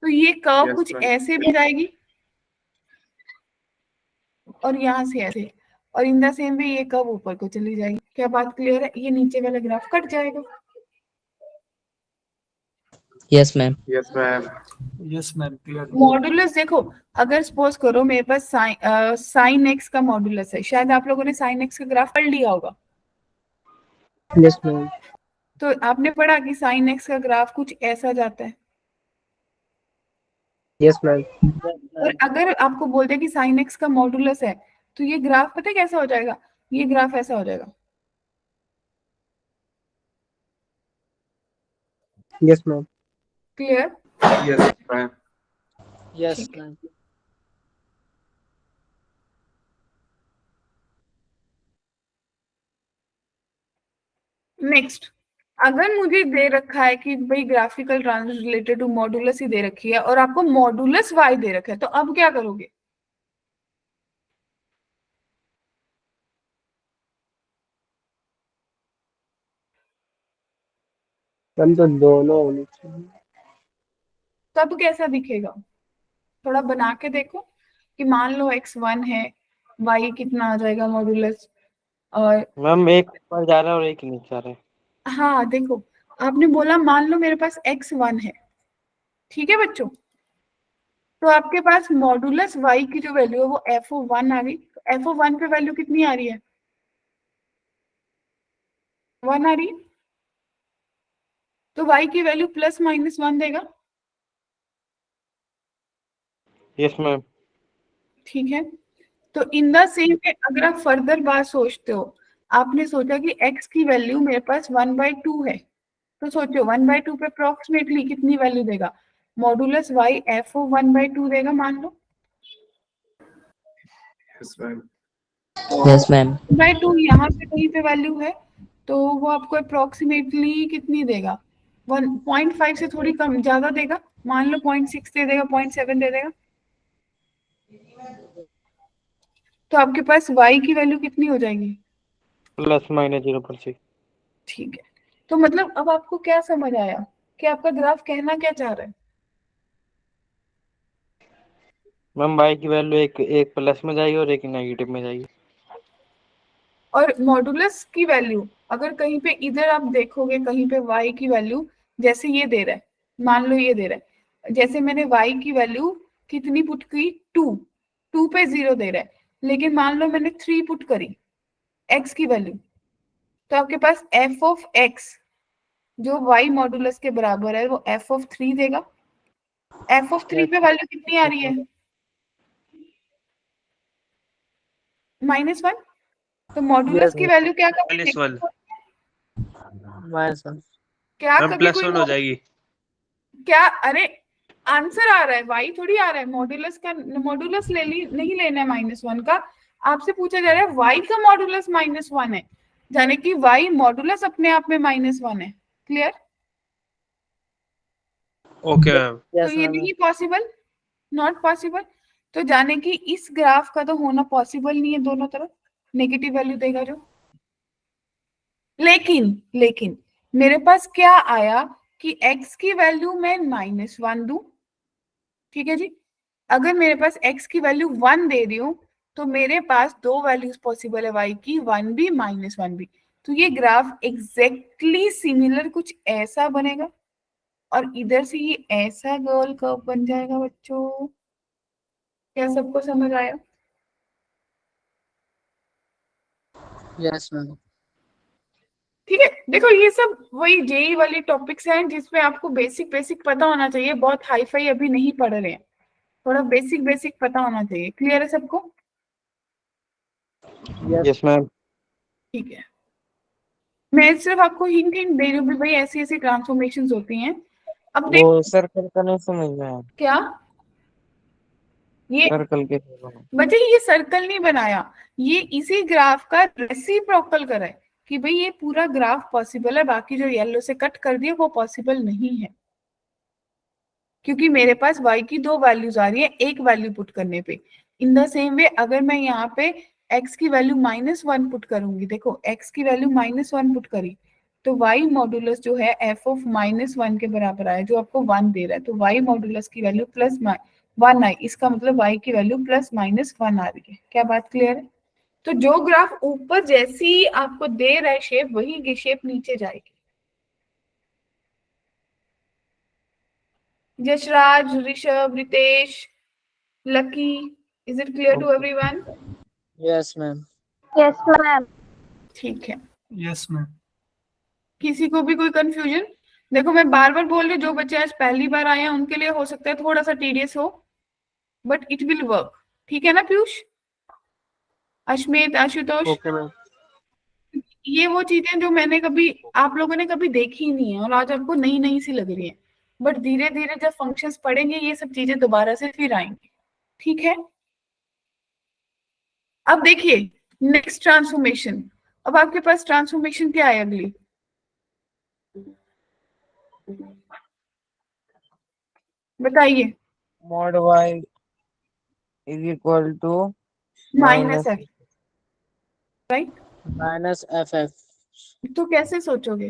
तो ये कर्व Yes, कुछ ma'am. ऐसे भी जाएगी और यहाँ से ऐसे, और इन द सेम वे ये कर्व ऊपर को चली जाएगी। क्या बात क्लियर है? ये नीचे वाला ग्राफ कट जाएगा। Yes ma'am. Yes, ma'am. Yes, ma'am. Clear. Modulus देखो, अगर सपोज करो मेरे पास साइन एक्स का मॉड्यूलस है, शायद आप लोगों ने साइन एक्स का ग्राफ पढ़ लिया होगा, यस मैम, तो आपने पढ़ा कि साइन एक्स का ग्राफ कुछ ऐसा जाता है, यस मैम, और अगर आपको बोल दे कि साइन एक्स का मॉड्यूलस है तो ये ग्राफ पता है कैसा हो जाएगा? ये ग्राफ ऐसा हो जाएगा। Yes ma'am, clear? Yes, ma'am. Yes, ठीक है। ma'am. नेक्स्ट, अगर मुझे दे रखा है कि भाई graphical trans related to modulus ही दे रखी है और आपको मॉड्यूलस वाई दे रखा है, तो अब क्या करोगे? मैम तो दोनों होनी चाहिए। तब कैसा दिखेगा? थोड़ा बना के देखो कि मान लो x1 है, y कितना आ जाएगा मॉड्यूलस, और मैम एक ऊपर जा रहा है और एक नीचे आ रहा है। हाँ देखो, आपने बोला मान लो मेरे पास x1 है, ठीक है बच्चों, तो आपके पास मॉड्यूलस y की जो वैल्यू है वो f(1) आ गई, तो f(1) पे वैल्यू कितनी आ रही है? 1 आ रही है। तो y की वैल्यू ±1 देगा। Yes ma'am. ठीक है, तो इन द सेम वे अगर आप फर्दर बात सोचते हो, आपने सोचा कि x की वैल्यू मेरे पास 1/2 है, तो सोचो 1/2 पे अप्रोक्सीमेटली कितनी वैल्यू देगा? मॉडुलस y f(1/2) देगा मान लो। Yes, ma'am. Yes ma'am. 1/2 यहाँ पे कहीं पे वैल्यू है, तो वो आपको अप्रोक्सीमेटली कितनी देगा? 1.5 से थोड़ी कम ज्यादा देगा, मान लो 0.6 दे देगा, 0.7 दे देगा। तो आपके पास y की वैल्यू कितनी हो जाएगी? ±0.6। ठीक है, तो मतलब अब आपको क्या समझ आया कि आपका ग्राफ कहना क्या चाह रहा है? मैम y की वैल्यू एक प्लस में जाएगी और एक नेगेटिव में जाएगी। और मॉडुलस की वैल्यू अगर कहीं पे इधर आप देखोगे, कहीं पे y की वैल्यू जैसे ये दे रहा है, मान लो ये दे रहा है, जैसे मैंने y की वैल्यू कितनी पुट की? 2 पे 0 दे रहा है, लेकिन मान लो मैंने 3 पुट करी x की वैल्यू, तो आपके पास f ऑफ x जो y मॉडुलस के बराबर है वो f ऑफ 3 देगा। f ऑफ 3 पे वैल्यू कितनी आ रही है? -1। तो मॉडुलस की वैल्यू क्या कभी -1। -1। क्या मैम कभी कोई +1 हो जाएगी। क्या? अरे आंसर आ रहा है, y थोड़ी आ रहा है। मॉडुलस का मॉडुलस नहीं लेना है -1 का, आपसे पूछा जा रहा है y का मॉडुलस -1 है, यानी कि y मॉडुलस अपने आप में -1 है। क्लियर? Okay ma'am. तो ये नहीं पॉसिबल, नॉट पॉसिबल। तो जाने कि इस ग्राफ का तो होना पॉसिबल नहीं है, दोनों तरफ नेगेटिव वैल्यू देगा जो। लेकिन मेरे पास क्या आया कि x की वैल्यू मैं -1 दूं, ठीक है जी। अगर मेरे पास x की वैल्यू 1 दे रही हूँ, तो मेरे पास दो वैल्यूज पॉसिबल है y की, 1 भी -1 भी। तो ये ग्राफ एग्जैक्टली सिमिलर कुछ ऐसा बनेगा, और इधर से ये ऐसा गोल कर्व बन जाएगा बच्चों। क्या सबको समझ आया? Yes ma'am. ठीक है, देखो ये सब वही जेई वाले टॉपिक्स हैं जिसमें आपको बेसिक बेसिक पता होना चाहिए, बहुत हाई फाई अभी नहीं पढ़ रहे हैं, थोड़ा बेसिक बेसिक पता होना चाहिए। क्लियर है सबको? Yes ma'am. ठीक है, मैं सिर्फ आपको हिंट दे रही हूँ भाई ऐसी ऐसी ट्रांसफॉर्मेशंस होती हैं। अब देख वो सर्कल का नहीं समझ में आया। क्या ये सर्कल के बच्चे, ये सर्कल नहीं बनाया, ये इसी ग्राफ का रेसिप्रोकल करा है कि भाई ये पूरा ग्राफ पॉसिबल है, बाकी जो येलो से कट कर दिया वो पॉसिबल नहीं है, क्योंकि मेरे पास y की दो वैल्यूज आ रही है एक वैल्यू पुट करने पे। इन द सेम वे अगर मैं यहाँ पे x की वैल्यू -1 पुट करूंगी, देखो x की वैल्यू -1 पुट करी, तो y मॉडुलस जो है f ऑफ -1 के बराबर आया, जो आपको 1 दे रहा है, तो y मॉडुलस की वैल्यू +1 आई, इसका मतलब y की वैल्यू +-1 आ रही है। क्या बात क्लियर है? तो जो ग्राफ ऊपर जैसी आपको दे रहा है शेप, वही शेप नीचे जाएगी। Yashraj, Rishabh, Ritesh, Lucky, is it clear to everyone? Yes ma'am. Yes ma'am. ठीक है, यस मैम। किसी को भी कोई कंफ्यूजन? देखो मैं बार बार बोल रही हूँ, जो बच्चे आज पहली बार आए हैं उनके लिए हो सकता है थोड़ा सा टीडियस हो, बट इट विल वर्क। ठीक है ना पीयूष, अश्मित, आशुतोष? Okay ma'am. ये वो चीजें जो मैंने कभी, आप लोगों ने कभी देखी ही नहीं है, और आज आपको नई नई सी लग रही है, बट धीरे धीरे जब फंक्शंस पढ़ेंगे ये सब चीजें दोबारा से फिर आएंगी। ठीक है, अब देखिए नेक्स्ट ट्रांसफॉर्मेशन। अब आपके पास ट्रांसफॉर्मेशन क्या है अगली? बताइए। mod y is equal to minus F, right? -FF। तो कैसे सोचोगे?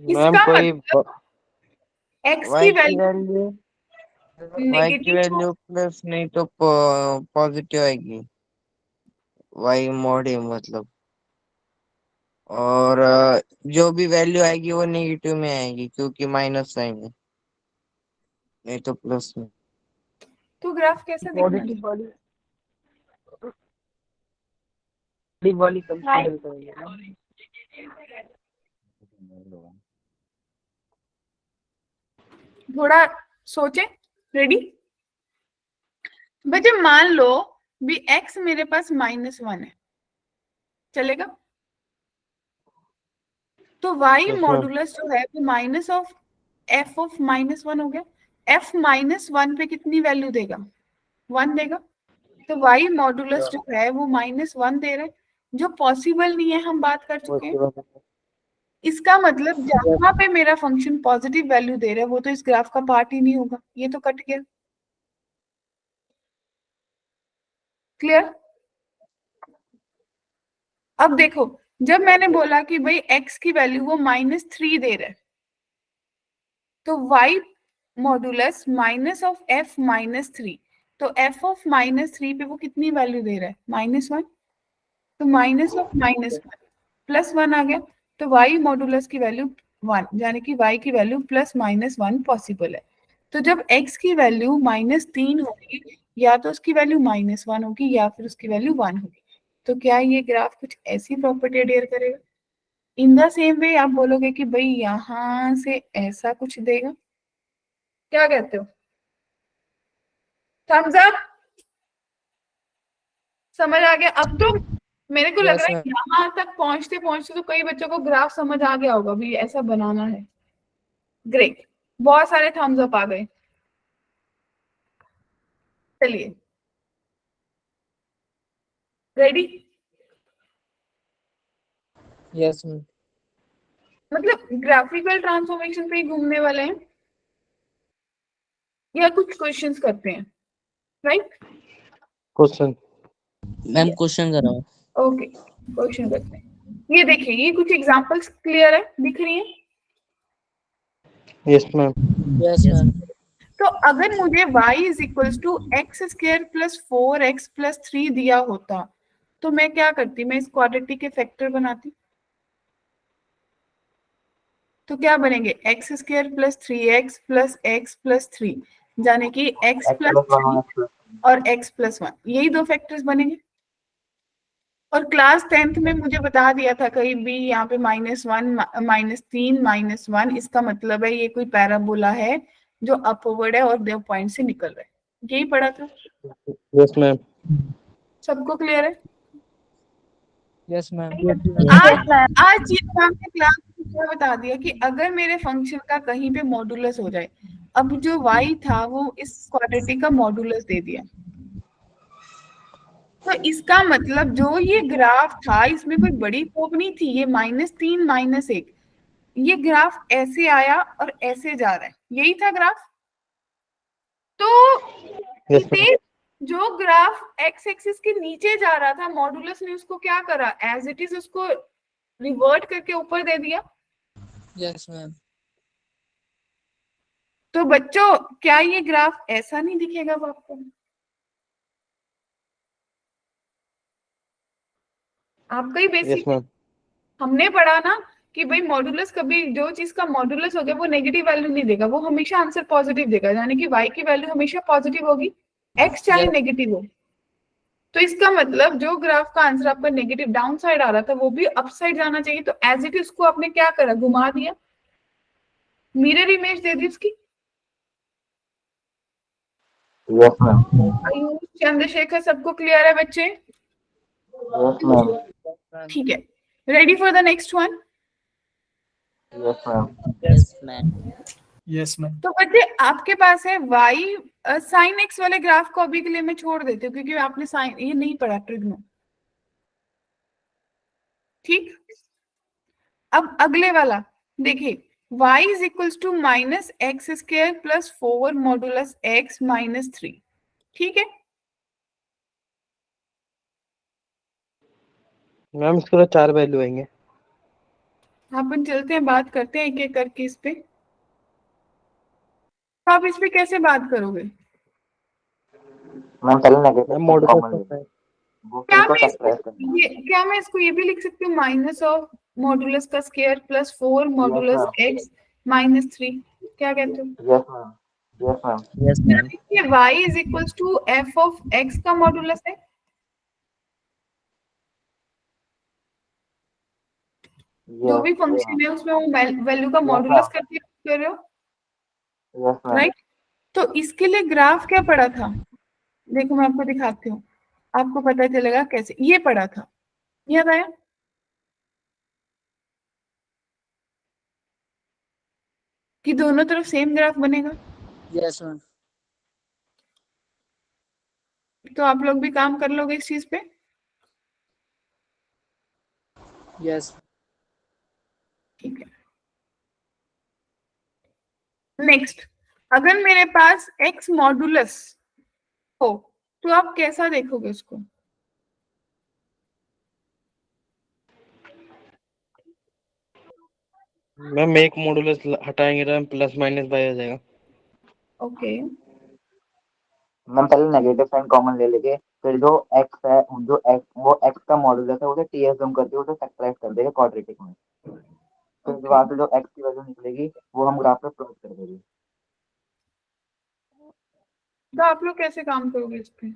मैम इसका कोई मतलब x y की की वैल्यू वैल्यू y की नेगेटिव हो, वैल्यू प्लस नहीं तो पॉजिटिव आएगी, y mod है मतलब। और जो भी वैल्यू आएगी वो नेगेटिव में आएगी क्योंकि माइनस साइन है, नहीं तो प्लस में। तो ग्राफ कैसा दिखना चाहिए? बड़ी वाली कंसीडर करेंगे ना। थोड़ा सोचे। रेडी? बच्चे मान लो भी x मेरे पास -1 है, चलेगा? तो y Yes, ma'am. मॉडुलस जो है वो माइनस ऑफ f ऑफ -1 हो गया। f -1 पे कितनी वैल्यू देगा? 1 देगा। तो y मॉडुलस जो है वो -1 दे रहा है, जो पॉसिबल नहीं है, हम बात कर चुके हैं। इसका मतलब जहां पे मेरा फंक्शन पॉजिटिव वैल्यू दे रहा है वो तो इस ग्राफ का पार्ट ही नहीं होगा, ये तो कट गया। क्लियर? अब देखो, जब मैंने बोला कि भाई x की वैल्यू वो -3 दे रहा है, तो y modulus minus of f -3, तो f ऑफ -3 पे वो कितनी वैल्यू दे रहा है? -1। तो माइनस ऑफ -1 +1 आ गया, तो y मॉडुलस की वैल्यू 1, यानी कि y की वैल्यू +-1 पॉसिबल है। तो जब x की वैल्यू -3 होगी, या तो उसकी वैल्यू -1 होगी या फिर उसकी वैल्यू 1 होगी। तो क्या ये ग्राफ कुछ ऐसी प्रॉपर्टी अडेयर करेगा? इन द सेम वे आप बोलोगे कि भाई यहां से ऐसा कुछ देगा। क्या कहते हो? Thumbs up. समझ आ गया? अब तो मेरे को लग Yes, रहा है यहाँ तक पहुंचते पहुंचते तो कई बच्चों को ग्राफ समझ आ गया होगा भी ऐसा बनाना है। ग्रेट, बहुत सारे थम्स अप आ गए। चलिए, रेडी? Yes, ma'am. मतलब ग्राफिकल ट्रांसफॉर्मेशन पे ही घूमने वाले हैं या कुछ क्वेश्चंस करते हैं, राइट? क्वेश्चन मैम क्वेश्चन कर रहा हूँ। ओके, क्वेश्चन करते हैं। ये देखिए, ये कुछ एग्जांपल्स क्लियर है, दिख रही है? Yes ma'am. Yes, ma'am. तो अगर मुझे y is equals to x² + 4x + 3 दिया होता तो मैं क्या करती? मैं इस क्वाड्रेटिक के फैक्टर बनाती। तो क्या बनेंगे? x² + 3x + x + 3, यानी कि x + 3 और x + 1, यही दो फैक्टर्स बनेंगे। और क्लास 10th में मुझे बता दिया था कहीं भी यहाँ पे -1 -3 -1, इसका मतलब है ये कोई पैराबोला है जो अपवर्ड है और 2 पॉइंट से निकल रहा है। यही पढ़ा था? Yes ma'am. सबको क्लियर है? Yes, ma'am. आज ये हमने क्लास में क्या बता दिया कि अगर मेरे फंक्शन का कहीं पे मॉडुलस हो जाए, अब जो y था वो इस क्वाड्रेटिक का मॉडुलस दे दिया, तो इसका मतलब जो ये ग्राफ था इसमें कोई बड़ी होप नहीं थी। ये -3 -1, ये ग्राफ ऐसे आया और ऐसे जा रहा है, यही था ग्राफ। तो यस मैम। जो ग्राफ x एक्सिस के नीचे जा रहा था, मॉडुलस ने उसको क्या करा? एज इट इज उसको रिवर्ट करके ऊपर दे दिया। Yes, ma'am. तो बच्चों, क्या ये ग्राफ ऐसा नहीं दिखेगा अब आपको? आपका ही यस बेसिक मैम। हमने पढ़ा ना कि भाई मॉडुलस, कभी जो चीज का मॉडुलस हो गया वो नेगेटिव वैल्यू नहीं देगा, वो हमेशा आंसर पॉजिटिव देगा, यानी कि y की वैल्यू हमेशा पॉजिटिव होगी, x चाहे Yes. नेगेटिव हो। तो इसका मतलब जो ग्राफ का आंसर आपका नेगेटिव डाउन साइड आ रहा था वो भी अप साइड जाना चाहिए। तो एज इट इज को आपने क्या करा? घुमा दिया, मिरर इमेज दे दी उसकी। Yes ma'am. आयुष, चंद्रशेखर, सबको क्लियर है बच्चे? Yes ma'am. ठीक है, ready for the next one? Yes ma'am. Yes ma'am. Yes, ma'am. तो बच्चे आपके पास है y sin x वाले ग्राफ को अभी के लिए मैं छोड़ देती हूँ क्योंकि आपने साइन ये नहीं पढ़ा ट्रिग्नो। ठीक, अब अगले वाला देखिए, y is equals to -x² + 4 modulus x - 3। ठीक है, मैम इसके लिए 4 वैल्यू आएंगे। अपन चलते हैं, बात करते हैं एक एक करके इस पे। तो आप इस पे कैसे बात करोगे? मैम पहले नेगेटिव मैम मॉडुलस कॉमन है। वो क्या फिर को मैं इसको सब्ट्रैक्ट करना है। क्या मैं इसको ये भी लिख सकती हूँ माइनस ऑफ मॉडुलस का स्क्वायर + 4 मॉडुलस x - 3? क्या कहते हो? Yes ma'am. Yes ma'am. Yes ma'am. ये y is equals to f of x का मॉडुलस है। जो भी Yes, फंक्शन है उसमें वो वैल्यू का yes, मॉडुलस ma'am. करके कर रहे हो, Yes, ma'am. राइट? तो इसके लिए ग्राफ क्या पड़ा था? देखो मैं आपको दिखाती हूँ, आपको पता चलेगा कैसे। ये पड़ा था, याद आया? कि दोनों तरफ सेम ग्राफ बनेगा। Yes, ma'am. तो आप लोग भी काम कर लोगे इस चीज पे। Yes. ठीक है, नेक्स्ट, अगर मेरे पास x मॉडुलस हो तो आप कैसा देखोगे उसको? मैम एक मॉडुलस हटाएंगे तो प्लस माइनस बाई आ जाएगा। ओके, मैम पहले नेगेटिव साइन कॉमन ले लेंगे, फिर जो x है, जो x वो x का मॉडुलस है उसे TSM करके उसे फैक्टराइज कर देंगे क्वाड्रेटिक में। फिर ओके। वहां से जो x की वैल्यू निकलेगी वो हम ग्राफ पे प्लॉट कर देंगे। तो आप लोग कैसे काम करोगे इस पे?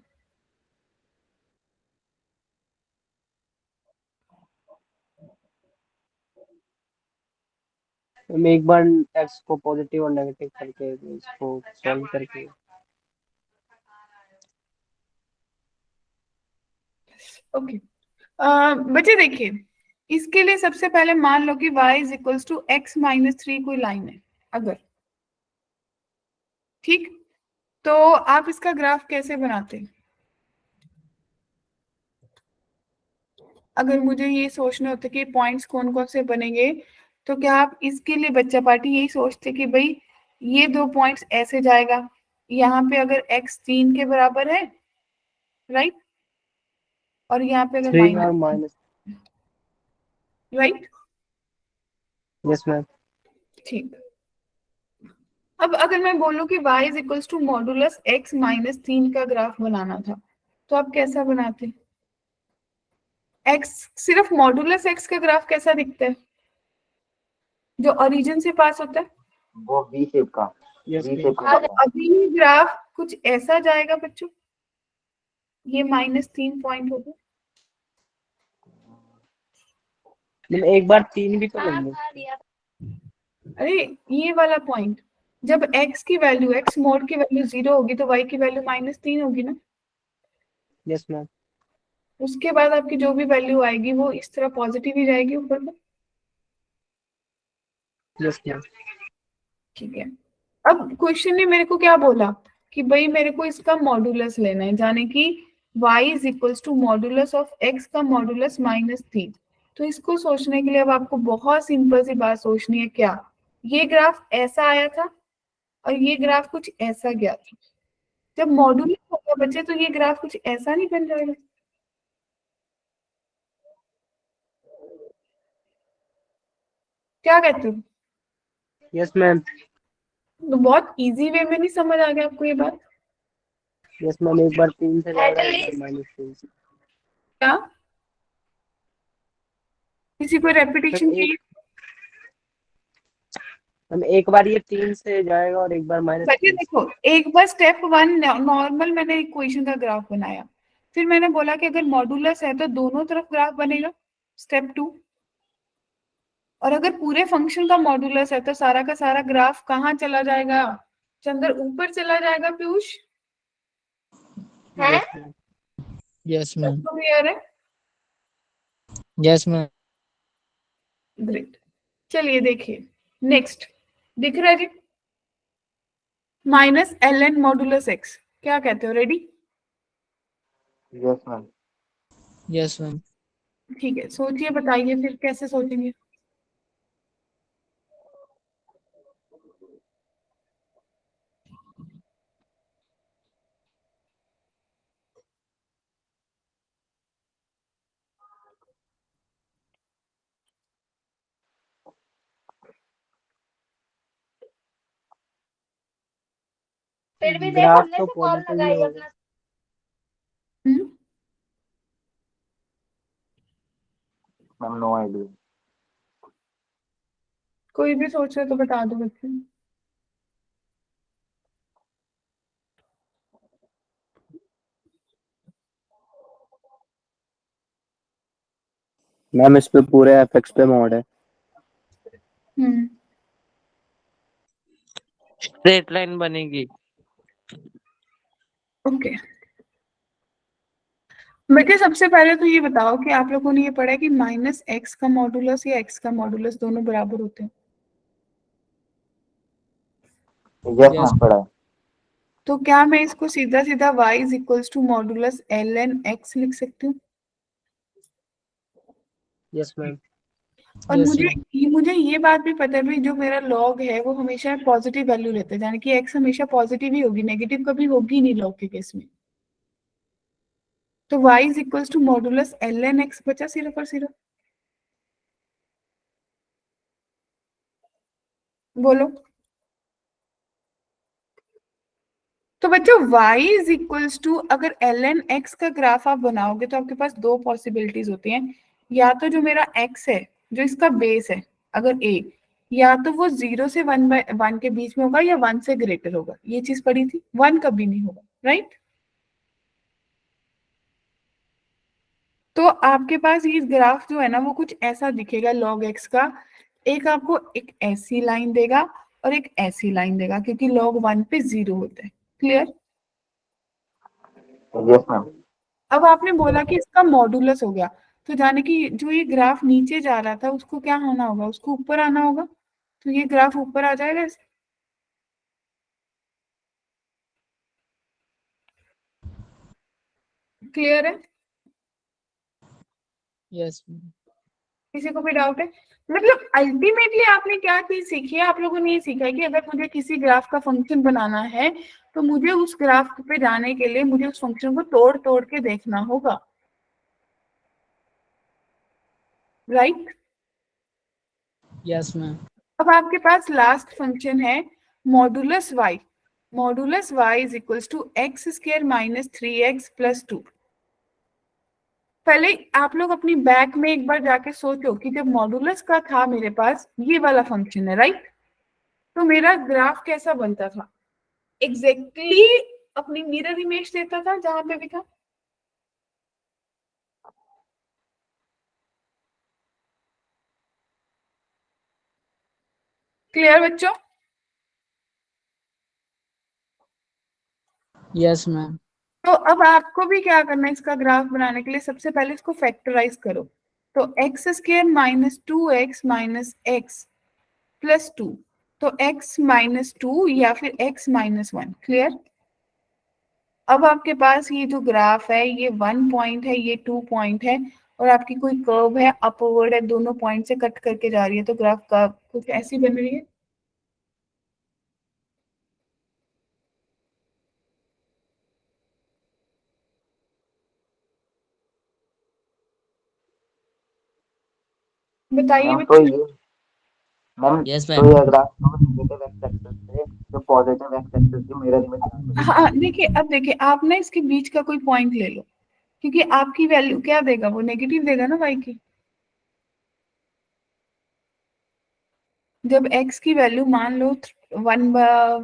हम एक बार x को पॉजिटिव और नेगेटिव करके इसको सॉल्व करके। ओके, बच्चे देखिए, इसके लिए सबसे पहले मान लो कि y is equals to x minus 3 कोई लाइन है अगर, ठीक, तो आप इसका ग्राफ कैसे बनाते हैं? अगर मुझे ये सोचना होता कि पॉइंट्स कौन कौन से बनेंगे, तो क्या आप इसके लिए बच्चा पार्टी यही सोचते कि भाई ये दो पॉइंट्स ऐसे जाएगा, यहाँ पे अगर x 3 के बराबर है, राइट, और यहाँ पे अगर 3 और minus, minus. Right, yes ma'am. ठीक। अब अगर मैं बोलूं कि y is equals to modulus x minus 3 का ग्राफ बनाना था, तो आप कैसा बनाते? x, सिर्फ मॉडुलस x का ग्राफ कैसा दिखता है जो ओरिजिन से पास होता है? वो V शेप का, यस V मैम। शेप का तो अभी ग्राफ कुछ ऐसा जाएगा बच्चों, ये -3 पॉइंट होगा। एक बार 3 भी तो लेंगे। अरे ये वाला पॉइंट, जब x की वैल्यू, x मोड की वैल्यू 0 होगी तो y की वैल्यू -3 होगी ना। Yes ma'am. उसके बाद आपकी जो भी वैल्यू आएगी वो इस तरह पॉजिटिव ही जाएगी ऊपर में। Yes ma'am. ठीक है, अब क्वेश्चन ने मेरे को क्या बोला कि भाई मेरे को इसका मॉडुलस लेना है, जाने कि y is equals to modulus of x का मॉडुलस -3। तो इसको सोचने के लिए अब आपको बहुत सिंपल सी बात सोचनी है, क्या ये ग्राफ ऐसा आया था और ये ग्राफ कुछ ऐसा गया था? जब मॉडुलस होगा बच्चे तो ये ग्राफ कुछ ऐसा नहीं बन जाएगा? क्या कहते हो? Yes ma'am. तो बहुत इजी वे में नहीं समझ आ गया आपको ये बात? यस मैम, एक बार 3 से जाएगा, एक बार -3 से। क्या किसी को रेपिटेशन मैम चाहिए? एक बार ये 3 से जाएगा और एक बार बच्चे -3 से। देखो, एक बार स्टेप 1 नॉर्मल मैंने इक्वेशन का ग्राफ बनाया, फिर मैंने बोला कि अगर मॉडुलस है तो दोनों तरफ ग्राफ बनेगा, स्टेप 2। और अगर पूरे फंक्शन का मॉडुलस है तो सारा का सारा ग्राफ कहाँ चला जाएगा? चंद्र ऊपर चला जाएगा पीयूष? Yes, ma'am. सबको क्लियर है? Yes, ma'am. ग्रेट, चलिए देखिए नेक्स्ट, दिख रहा है जी? -ln मॉडुलस x, क्या कहते हो? Ready? Yes ma'am. Yes, ma'am. ठीक है, सोचिए, बताइए फिर कैसे सोचेंगे? ग्राफ तो पॉजिटिव ही होगा। हम्म? Ma'am no idea. कोई भी सोच रहे तो बता दो बच्चे। मैम इस पे पूरे एफएक्स पे मोड है। स्ट्रेट लाइन बनेगी। ओके, बेटे सबसे पहले तो ये बताओ कि आप लोगों ने ये पढ़ा है कि माइनस एक्स का मॉडुलस या एक्स का मॉडुलस दोनों बराबर होते हैं। Yes Yes. मैम पढ़ा है। तो क्या मैं इसको सीधा सीधा y is equals to modulus l n x लिख सकती हूँ? Yes ma'am. और Yes, मुझे ma'am. मुझे ये बात भी पता है भाई, जो मेरा लॉग है वो हमेशा पॉजिटिव वैल्यू लेते हैं, यानी कि x हमेशा पॉजिटिव ही होगी, नेगेटिव कभी होगी नहीं लॉग के केस में। तो y is equals to modulus l n x बचा सिर्फ और सिर्फ। बोलो। तो बच्चों y इज इक्वल्स टू, अगर एल एन एक्स का ग्राफ आप बनाओगे तो आपके पास दो पॉसिबिलिटीज होती हैं, या तो जो मेरा x है जो इसका बेस है अगर a, या तो वो 0 से 1/1 के बीच में होगा या 1 से ग्रेटर होगा। ये चीज पढ़ी थी, 1 कभी नहीं होगा, राइट? तो आपके पास ये ग्राफ जो है ना वो कुछ ऐसा दिखेगा लॉग एक्स का। एक आपको एक ऐसी लाइन देगा और एक ऐसी लाइन देगा, क्योंकि लॉग 1 पे 0 होता है। क्लियर? Yes ma'am. अब आपने बोला कि इसका मॉडुलस हो गया, तो जाने कि जो ये ग्राफ नीचे जा रहा था उसको क्या होना होगा, उसको ऊपर आना होगा। तो ये ग्राफ ऊपर आ जाएगा ऐसे। क्लियर है? Yes, ma'am. किसी को भी डाउट है? मतलब अल्टीमेटली आपने क्या चीज सीखी है, आप लोगों ने ये सीखा है कि अगर मुझे किसी ग्राफ का फंक्शन बनाना है तो मुझे उस ग्राफ पे जाने के लिए मुझे उस फंक्शन को तोड़ तोड़ के देखना होगा, राइट? Yes, ma'am. अब आपके पास लास्ट फंक्शन है modulus y। Modulus y is equals to x square minus 3x plus 2। पहले आप लोग अपनी बैक में एक बार जाके सोचो कि जब मॉडुलस का था मेरे पास ये वाला फंक्शन है, राइट? तो मेरा ग्राफ कैसा बनता था? एग्जैक्टली अपनी मिरर इमेज देता था जहां पे भी था। क्लियर बच्चों? Yes, ma'am. तो अब आपको भी क्या करना है इसका ग्राफ बनाने के लिए, सबसे पहले इसको फैक्टराइज करो। तो x square minus 2x minus x plus 2, तो x माइनस 2 या फिर x माइनस 1। क्लियर? अब आपके पास ये जो ग्राफ है ये 1 पॉइंट है, ये 2 पॉइंट है, और आपकी कोई कर्व है अपवर्ड है, दोनों पॉइंट से कट करके जा रही है, तो ग्राफ का कुछ ऐसी बन रही है। बताइए मैम तो बच्चों। ये मैम Yes, तो ma'am. ये ग्राफ तो नेगेटिव एक्स एक्सिस से जो पॉजिटिव एक्स एक्सिस की मिरर इमेज बना है। हाँ देखिए, अब देखिए आप ना इसके बीच का कोई पॉइंट ले लो, क्योंकि आपकी वैल्यू क्या देगा, वो नेगेटिव देगा ना y की। जब x की वैल्यू मान लो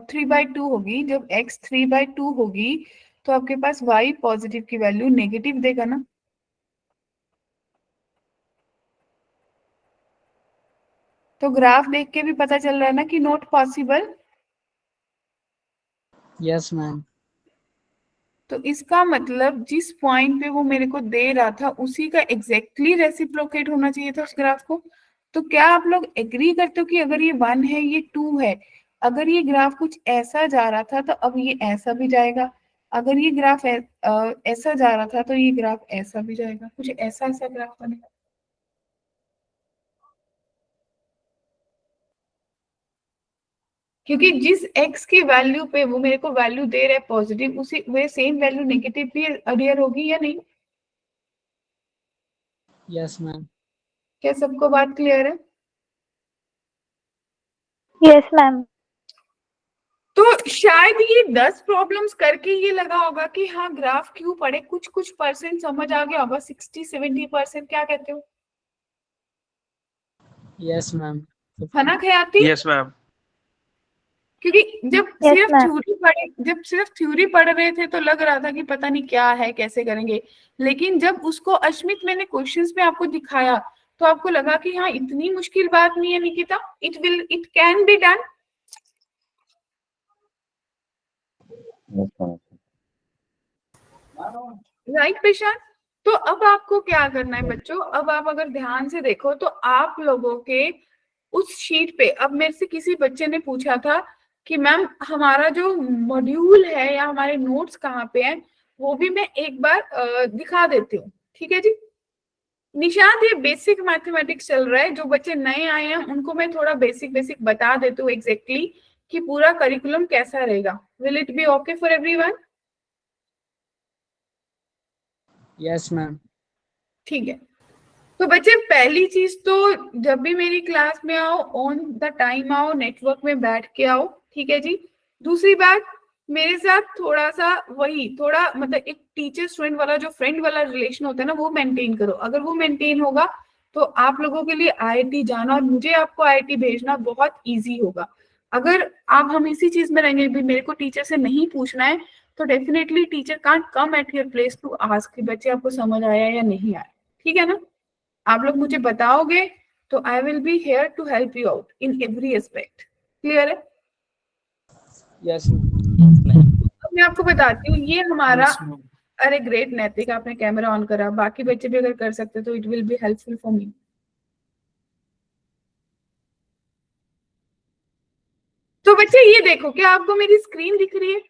3/2 होगी, जब x 3/2 होगी तो आपके पास y पॉजिटिव की वैल्यू नेगेटिव देगा ना। तो ग्राफ देख के भी पता चल रहा है ना कि नॉट पॉसिबल। Yes, ma'am. तो इसका मतलब जिस पॉइंट पे वो मेरे को दे रहा था उसी का एग्जैक्टली रेसिप्रोकेट होना चाहिए था उस ग्राफ को। तो क्या आप लोग एग्री करते हो कि अगर ये 1 है ये 2 है, अगर ये ग्राफ कुछ ऐसा जा रहा था तो अब ये ऐसा भी जाएगा, अगर ये ग्राफ ऐसा जा रहा था तो ये ग्राफ ऐसा भी जाएगा, कुछ ऐसा ऐसा ग्राफ बनेगा। क्योंकि जिस x की वैल्यू पे वो मेरे को वैल्यू दे रहा है पॉजिटिव, उसी वे सेम वैल्यू नेगेटिव भी अडियर होगी या नहीं? Yes, ma'am. क्या सबको बात क्लियर है? Yes ma'am. तो शायद ये 10 प्रॉब्लम्स करके ये लगा होगा कि हाँ ग्राफ क्यों पढ़े, कुछ कुछ परसेंट समझ आ गया होगा, 60-70%। क्या कहते हो? Yes, ma'am. है ना खयाती? Yes ma'am. क्योंकि जब Yes, सिर्फ ma'am. थ्योरी पढ़ रहे थे तो लग रहा था कि पता नहीं क्या है कैसे करेंगे, लेकिन जब उसको अश्मित मैंने क्वेश्चंस में आपको दिखाया तो आपको लगा कि हाँ इतनी मुश्किल बात नहीं है Nikita, it can be done. Right Prashant? तो अब आपको क्या करना है बच्चों, अब आप अगर ध्यान से देखो तो आप लोगों के उस शीट पे, अब मेरे से किसी बच्चे ने पूछा था कि मैम हमारा जो मॉड्यूल है या हमारे नोट्स कहाँ पे हैं, वो भी मैं एक बार दिखा देती हूँ। ठीक है जी निशांत, ये बेसिक मैथमेटिक्स चल रहा है, जो बच्चे नए आए हैं उनको मैं थोड़ा बेसिक बेसिक बता देती हूँ एग्जैक्टली कि पूरा करिकुलम कैसा रहेगा। Will it be okay for everyone? Yes ma'am. ठीक है, तो बच्चे पहली चीज तो जब भी मेरी क्लास में आओ ऑन द टाइम आओ, नेटवर्क में बैठ के आओ। ठीक है जी। दूसरी बात, मेरे साथ थोड़ा सा वही थोड़ा मतलब एक टीचर स्टूडेंट वाला जो फ्रेंड वाला रिलेशन होता है ना, वो मेंटेन करो। अगर वो मेंटेन होगा तो आप लोगों के लिए आईआईटी जाना और मुझे आपको आईआईटी भेजना बहुत इजी होगा। अगर आप हम इसी चीज में रहेंगे भी मेरे को टीचर से नहीं पूछना है, तो definitely teacher can't come at your place to ask कि बच्चे आपको समझ आया या नहीं आया। ठीक है ना? आप लोग मुझे बताओगे तो I will be here to help you out in every aspect. Clear है? यस अब मैं आपको बताती हूँ ये हमारा मैम। अरे ग्रेट नैतिक, आपने कैमरा ऑन करा, बाकी बच्चे भी अगर कर सकते तो it will be helpful for me. तो बच्चे ये देखो, क्या आपको मेरी स्क्रीन दिख रही है?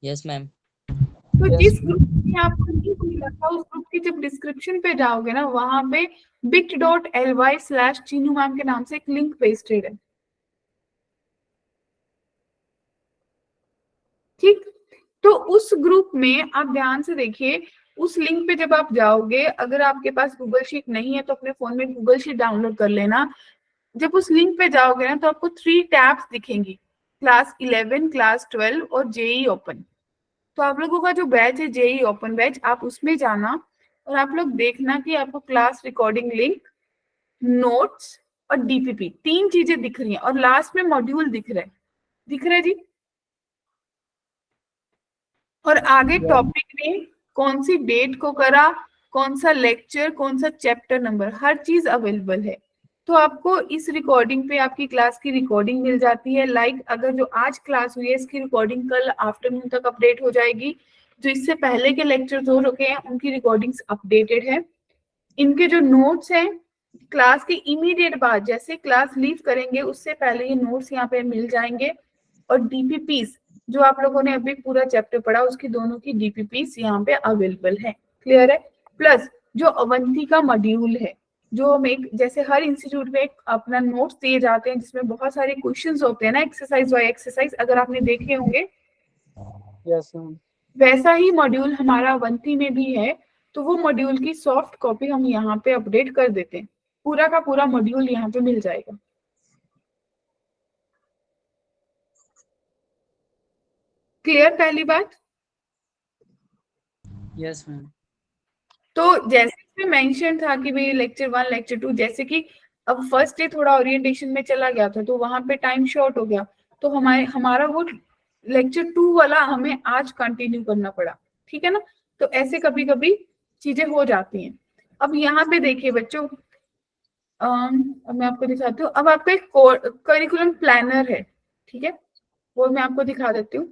Yes ma'am. तो Yes, जिस ग्रुप में आपको लिंक मिला था उस ग्रुप की जब डिस्क्रिप्शन पे जाओगे ना, वहां पे bit.ly/चीनू मैम के नाम से एक लिंक पेस्टेड है। ठीक, तो उस ग्रुप में आप ध्यान से देखिए, उस लिंक पे जब आप जाओगे, अगर आपके पास गूगल शीट नहीं है तो अपने फोन में गूगल शीट डाउनलोड कर लेना। जब उस लिंक पे जाओगे ना तो आपको 3 टैब्स दिखेंगी, क्लास 11, क्लास 12 और जेई ओपन। तो आप लोगों का जो बैच है जेई ओपन बैच, आप उसमें जाना और आप लोग देखना कि आपको क्लास रिकॉर्डिंग लिंक, नोट्स और डीपीपी 3 चीजें दिख रही हैं और लास्ट में मॉड्यूल दिख रहा है जी। और आगे टॉपिक में कौन सी डेट को करा, कौन सा लेक्चर, कौन सा चैप्टर नंबर, हर चीज अवेलेबल है। तो आपको इस रिकॉर्डिंग पे आपकी क्लास की रिकॉर्डिंग मिल जाती है। लाइक अगर जो आज क्लास हुई है इसकी रिकॉर्डिंग कल आफ्टरनून तक अपडेट हो जाएगी। जो इससे पहले के लेक्चर्स हो रखे हैं उनकी रिकॉर्डिंग्स अपडेटेड है। इनके जो नोट्स हैं क्लास के इमीडिएट बाद, जैसे क्लास लीव करेंगे उससे पहले ये नोट्स यहाँ पे मिल जाएंगे। और डीपीपीस जो आप लोगों ने अभी पूरा चैप्टर पढ़ा उसकी दोनों की डीपीपीस यहाँ पे अवेलेबल है। क्लियर है? प्लस जो अवंती का मॉड्यूल है, जो हम एक जैसे हर इंस्टीट्यूट में एक अपना नोट्स दिए जाते हैं जिसमें बहुत सारे क्वेश्चंस होते हैं ना, एक्सरसाइज बाय एक्सरसाइज, अगर आपने देखे होंगे, यस मैम। वैसा ही मॉड्यूल हमारा अवंती में भी है। तो वो मॉड्यूल की सॉफ्ट कॉपी हम यहाँ पे अपडेट कर देते हैं, पूरा का पूरा मॉड्यूल यहाँ पे मिल जाएगा। क्लियर पहली बात? Yes ma'am. तो जैसे इसमें मेंशन था कि भाई लेक्चर 1 लेक्चर 2, जैसे कि अब फर्स्ट डे थोड़ा ओरिएंटेशन में चला गया था तो वहां पे टाइम शॉर्ट हो गया, तो हमारा वो लेक्चर 2 वाला हमें आज कंटिन्यू करना पड़ा। ठीक है ना? तो ऐसे कभी कभी चीजें हो जाती हैं। अब यहाँ पे देखिए बच्चों, अब मैं आपको दिखाती हूँ। अब आपका एक करिकुलम प्लानर है, ठीक है, वो मैं आपको दिखा देती हूँ।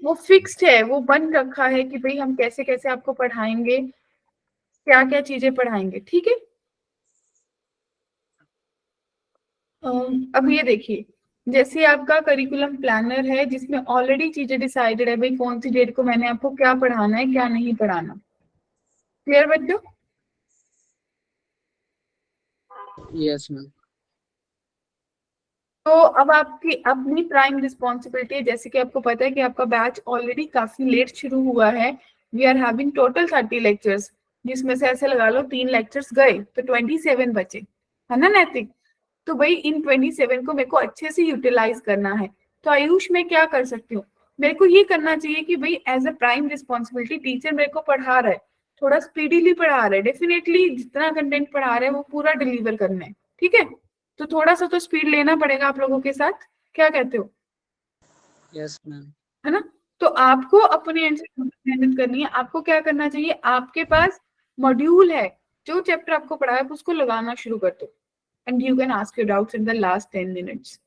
वो फिक्स्ड है, वो बन रखा है कि भाई हम कैसे कैसे आपको पढ़ाएंगे, क्या क्या चीजें पढ़ाएंगे। ठीक है? अब ये देखिए, जैसे आपका करिकुलम प्लानर है जिसमें ऑलरेडी चीजें डिसाइडेड है, भाई कौन सी डेट को मैंने आपको क्या पढ़ाना है क्या नहीं पढ़ाना। क्लियर बच्चों? Yes ma'am. तो अब आपकी अपनी प्राइम रिस्पॉन्सिबिलिटी है, जैसे कि आपको पता है कि आपका बैच ऑलरेडी काफी लेट शुरू हुआ है। We are having total 30 lectures, जिसमें से ऐसे लगा लो 3 लेक्चर्स गए तो 27 बचे, है ना नैतिक? तो भाई इन 27 को मेरे को अच्छे से यूटिलाइज करना है। तो आयुष मैं क्या कर सकती हूँ, मेरे को ये करना चाहिए कि भाई as a prime responsibility teacher मेरे को पढ़ा रहा है, थोड़ा स्पीडीली पढ़ा रहा है, डेफिनेटली जितना कंटेंट पढ़ा रहा है वो पूरा डिलीवर करना है। ठीक है? तो थोड़ा सा तो स्पीड लेना पड़ेगा आप लोगों के साथ, क्या कहते हो? Yes ma'am. है ना? तो आपको अपने एंड से मेहनत करनी है। आपको क्या करना चाहिए, आपके पास मॉड्यूल है, जो चैप्टर आपको पढ़ा है आप उसको लगाना शुरू कर दो and you can ask your doubts in the last 10 minutes.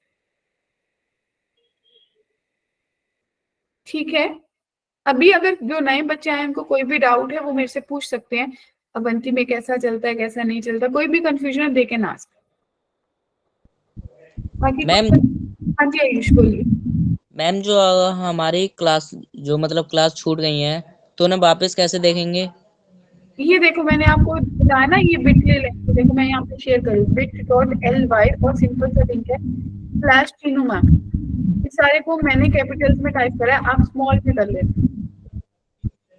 ठीक है, अभी अगर जो नए बच्चे आए उनको कोई भी डाउट है वो मेरे से पूछ सकते हैं, अवंती में कैसा चलता है कैसा नहीं चलता, कोई भी कंफ्यूजन है दे कैन आस्क। बाकी मैम हाँ जी आयुष बोलिए। मैम जो हमारी क्लास जो मतलब क्लास छूट गई है तो उन्हें वापस कैसे देखेंगे? ये देखो मैंने आपको बताया ना, ये बिटली लिंक देखो मैं यहाँ पे शेयर करूँ, bit.ly और सिंपल सा लिंक है /टीनू मैम, इस सारे को मैंने कैपिटल्स में टाइप करा है, आप स्मॉल में कर लेना।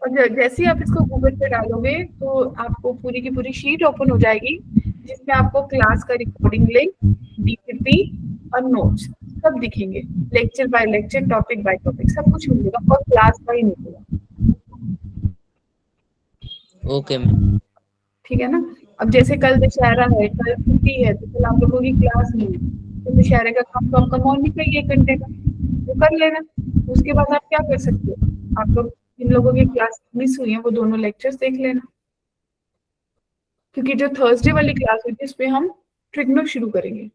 और जैसे ही आप इसको गूगल पे डालोगे तो आपको पूरी की पूरी शीट ओपन हो जाएगी जिसमें आपको क्लास का रिकॉर्डिंग लिंक, डीपीपी और नोट्स सब दिखेंगे, lecture by lecture, topic by topic सब कुछ मिलेगा और क्लास का ही मिलेगा। Okay ma'am. ठीक है ना। अब जैसे कल दशहरा है, कल छुट्टी है, तो कल आप लोगों की क्लास नहीं है, तो दशहरे का काम तो आपका मॉर्निंग का ही 1 घंटे का वो कर लेना। उसके बाद आप क्या कर सकते हो, आप लोग जिन लोगों की क्लास मिस हुई है वो दोनों लेक्चर्स देख लेना, क्योंकि जो थर्सडे वाली क्लास होगी उस पे हम ट्रिग्नो शुरू करेंगे।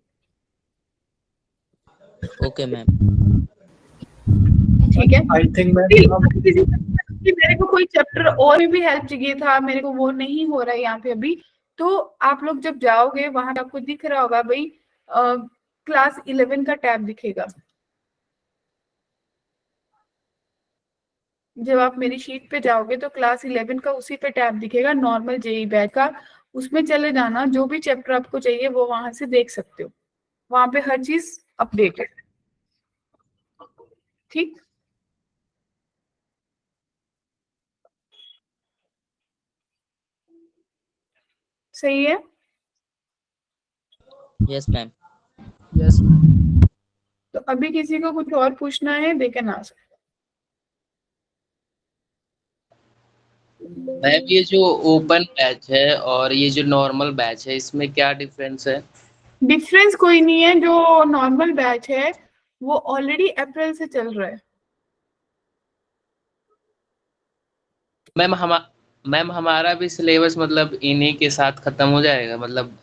Okay ma'am. ठीक है, आई थिंक मेरे को कोई चैप्टर और भी हेल्प चाहिए था, मेरे को वो नहीं हो रहा है यहाँ पे अभी, तो आप लोग जब जाओगे वहां आपको दिख रहा होगा भाई क्लास 11 का टैब दिखेगा। जब आप मेरी शीट पे जाओगे तो क्लास 11 का उसी पे टैब दिखेगा, नॉर्मल जेई बैच का, उसमें चले जाना, जो भी चैप्टर आपको चाहिए वो वहां से देख सकते हो, वहां पे हर चीज अपडेट है। ठीक, सही है। Yes ma'am. यस तो अभी किसी को कुछ और पूछना है दे कैन आस्क। मैम ये जो ओपन बैच है और ये जो नॉर्मल बैच है इसमें क्या डिफरेंस है? डिफरेंस कोई नहीं है, जो नॉर्मल बैच है वो ऑलरेडी अप्रैल से चल रहा है। मैम हमारा भी सिलेबस मतलब इन्हीं के साथ खत्म हो जाएगा मतलब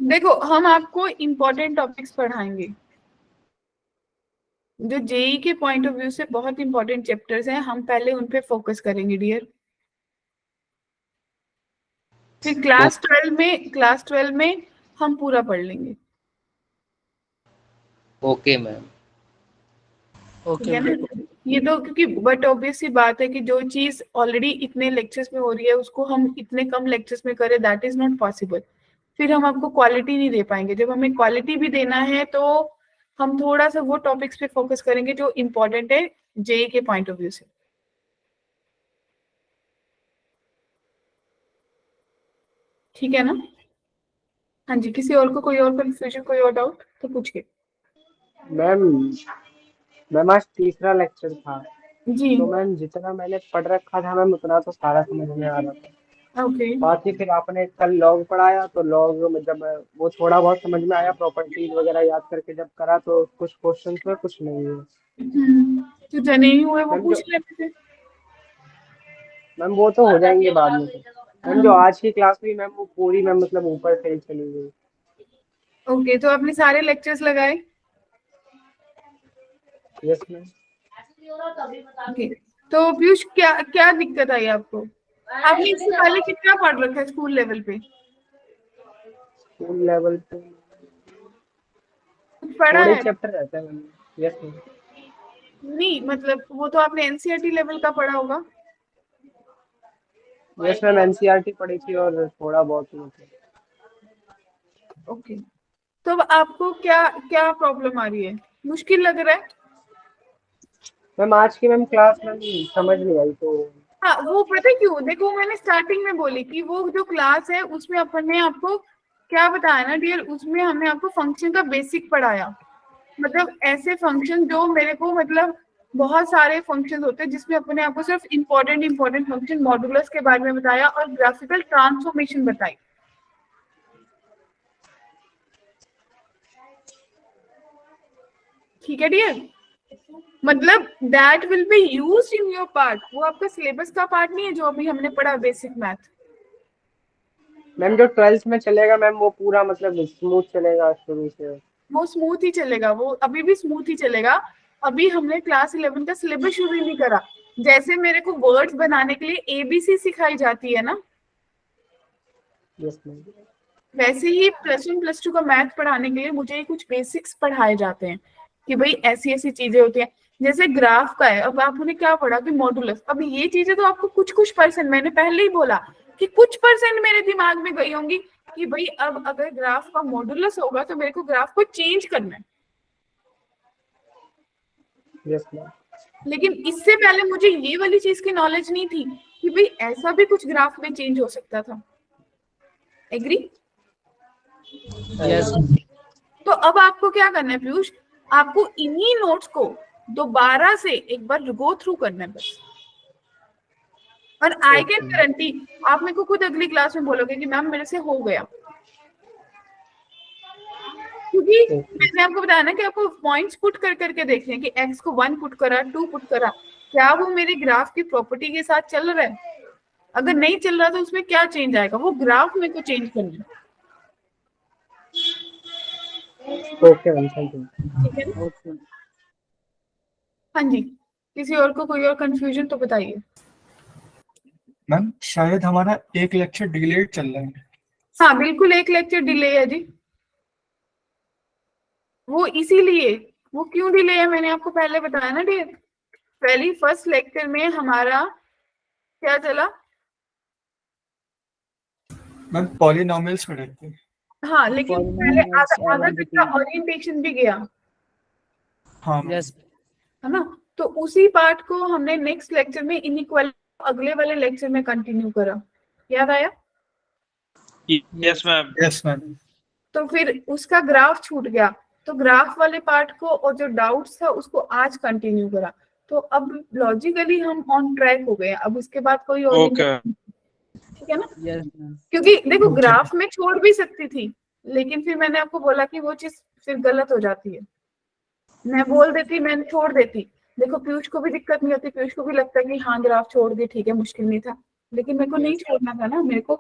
देखो हम आपको इम्पोर्टेंट टॉपिक्स पढ़ाएंगे जो जेई के पॉइंट ऑफ व्यू से बहुत इंपॉर्टेंट चैप्टर्स हैं, हम पहले उन पे फोकस करेंगे डियर। फिर क्लास 12 में हम पूरा पढ़ लेंगे। Okay ma'am. ठीक है ना, ये तो क्योंकि बट ऑब्वियस सी बात है कि जो चीज ऑलरेडी इतने लेक्चर्स में हो रही है उसको हम इतने कम लेक्चर्स में करें, दैट इज नॉट पॉसिबल। फिर हम आपको क्वालिटी नहीं दे पाएंगे, जब हमें क्वालिटी भी देना है तो हम थोड़ा सा वो टॉपिक्स पे फोकस करेंगे जो इम्पोर्टेंट है जेई के पॉइंट ऑफ व्यू से। ठीक है ना। हाँ जी, किसी और को कोई और कंफ्यूजन, कोई और डाउट तो पूछिए। मैम आज तीसरा लेक्चर था जी तो मैम जितना मैंने पढ़ रखा था मैम उतना तो सारा समझ में आ रहा था। ओके बाकी फिर आपने कल लॉग पढ़ाया तो लॉग में जब वो थोड़ा बहुत समझ में आया, प्रॉपर्टीज वगैरह याद करके जब करा तो कुछ क्वेश्चंस में कुछ नहीं हुए। तो जो नहीं हुए वो मैम पूछ लेते थे। मैम वो तो हो जाएंगे बाद में। मैम जो आज की क्लास हुई मैम वो पूरी मैम मतलब ऊपर से ही चली गई। ओके, तो आपने सारे लेक्चर्स लगाए? Yes ma'am. ओके, तो पीयूष क्या क्या दिक्कत आई आपको? आपने इससे पहले कितना पढ़ रखा है स्कूल लेवल पे? स्कूल लेवल पे कुछ पढ़ा थोड़े है? चैप्टर रहते हैं मैम। Yes ma'am. नहीं मतलब वो तो आपने एनसीईआरटी लेवल का पढ़ा होगा। यस मैम, एनसीईआरटी पढ़ी थी और थोड़ा बहुत। ओके, तो अब आपको क्या क्या प्रॉब्लम आ रही है, मुश्किल लग रहा है? मैम आज की मैम क्लास मैम समझ नहीं आई तो। हाँ वो पता है क्यों, देखो मैंने स्टार्टिंग में बोली कि वो जो क्लास है उसमें अपन ने आपको क्या बताया ना डियर, उसमें हमने आपको फंक्शन का बेसिक पढ़ाया, मतलब ऐसे फंक्शन जो मेरे को मतलब बहुत सारे फंक्शंस होते हैं जिसमें अपने आपको सिर्फ इंपॉर्टेंट फंक्शन मॉड्यूलस के बारे में बताया और ग्राफिकल ट्रांसफॉर्मेशन बताई। ठीक है डियर, मतलब that will be used in your part, वो आपका सिलेबस का पार्ट नहीं है जो अभी हमने पढ़ा बेसिक मैथ। मैम जो 12th में चलेगा मैम वो पूरा मतलब स्मूथ चलेगा शुरू से? वो स्मूथ ही चलेगा, वो अभी भी स्मूथ ही चलेगा। अभी हमने क्लास 11 का सिलेबस शुरू ही नहीं करा। जैसे मेरे को वर्ड्स बनाने के लिए ABC सिखाई जाती है ना, यस मैम। वैसे ही +1 +2 का मैथ पढ़ाने के लिए मुझे कुछ बेसिक्स पढ़ाए जाते हैं कि भाई ऐसी ऐसी चीजें होती हैं। जैसे ग्राफ का है, अब आपने क्या पढ़ा कि मॉडुलस, अब ये चीजें तो आपको कुछ परसेंट, मैंने पहले ही बोला कि कुछ परसेंट मेरे दिमाग में गई होंगी कि भाई अब अगर ग्राफ का मॉडुलस होगा तो मेरे को ग्राफ को चेंज करना है। Yes ma'am. लेकिन इससे पहले मुझे ये वाली चीज की नॉलेज नहीं थी कि भाई ऐसा भी कुछ ग्राफ में चेंज हो सकता था। एग्री? यस तो अब आपको क्या करना है पीयूष, आपको इन्हीं नोट्स को दोबारा से एक बार गो थ्रू करना है बस। और आई कैन गारंटी आप मेरे को खुद अगली क्लास में बोलोगे कि मैम मेरे से हो गया, क्योंकि मैंने आपको बताया ना कि आपको पॉइंट्स पुट कर करके देखने हैं कि x को 1 पुट करा, 2 पुट करा, क्या वो मेरे ग्राफ की प्रॉपर्टी के साथ चल रहा है। अगर नहीं चल रहा तो उसमें क्या चेंज आएगा, वो ग्राफ मेरे को चेंज करना है। Okay ma'am, thank you. ठीक है ना? हाँ जी, किसी और को कोई और कंफ्यूजन तो बताइए। मैम शायद हमारा एक लेक्चर डिलेड चल रहा है। हाँ बिल्कुल, एक लेक्चर डिले है जी। वो इसीलिए, वो क्यों डिले है मैंने आपको पहले बताया ना डियर। पहली फर्स्ट लेक्चर में हमारा क्या चला, मैम पॉलिनॉमियल्स पढ़े थे। हाँ लेकिन पहले आधा तक का ओरिएंटेशन भी गया। हाँ यस है ना, तो उसी पार्ट को हमने नेक्स्ट लेक्चर में इनइक्वालिटी अगले वाले लेक्चर में कंटिन्यू करा। याद आया? Yes ma'am. Yes ma'am. तो फिर उसका ग्राफ छूट गया, तो ग्राफ वाले पार्ट को और जो डाउट्स था उसको आज कंटिन्यू करा। तो अब लॉजिकली हम ऑन ट्रैक हो गए। अब उसके बाद कोई और ठीक है ना? Yes ma'am. क्योंकि देखो ग्राफ में छोड़ भी सकती थी, लेकिन फिर मैंने आपको बोला कि वो चीज फिर गलत हो जाती है। मैं बोल देती, मैं छोड़ देती, देखो पीयूष को भी दिक्कत नहीं होती, पीयूष को भी लगता है कि हाँ ग्राफ छोड़ दी ठीक है, मुश्किल नहीं था, लेकिन मेरे को नहीं छोड़ना था ना। मेरे को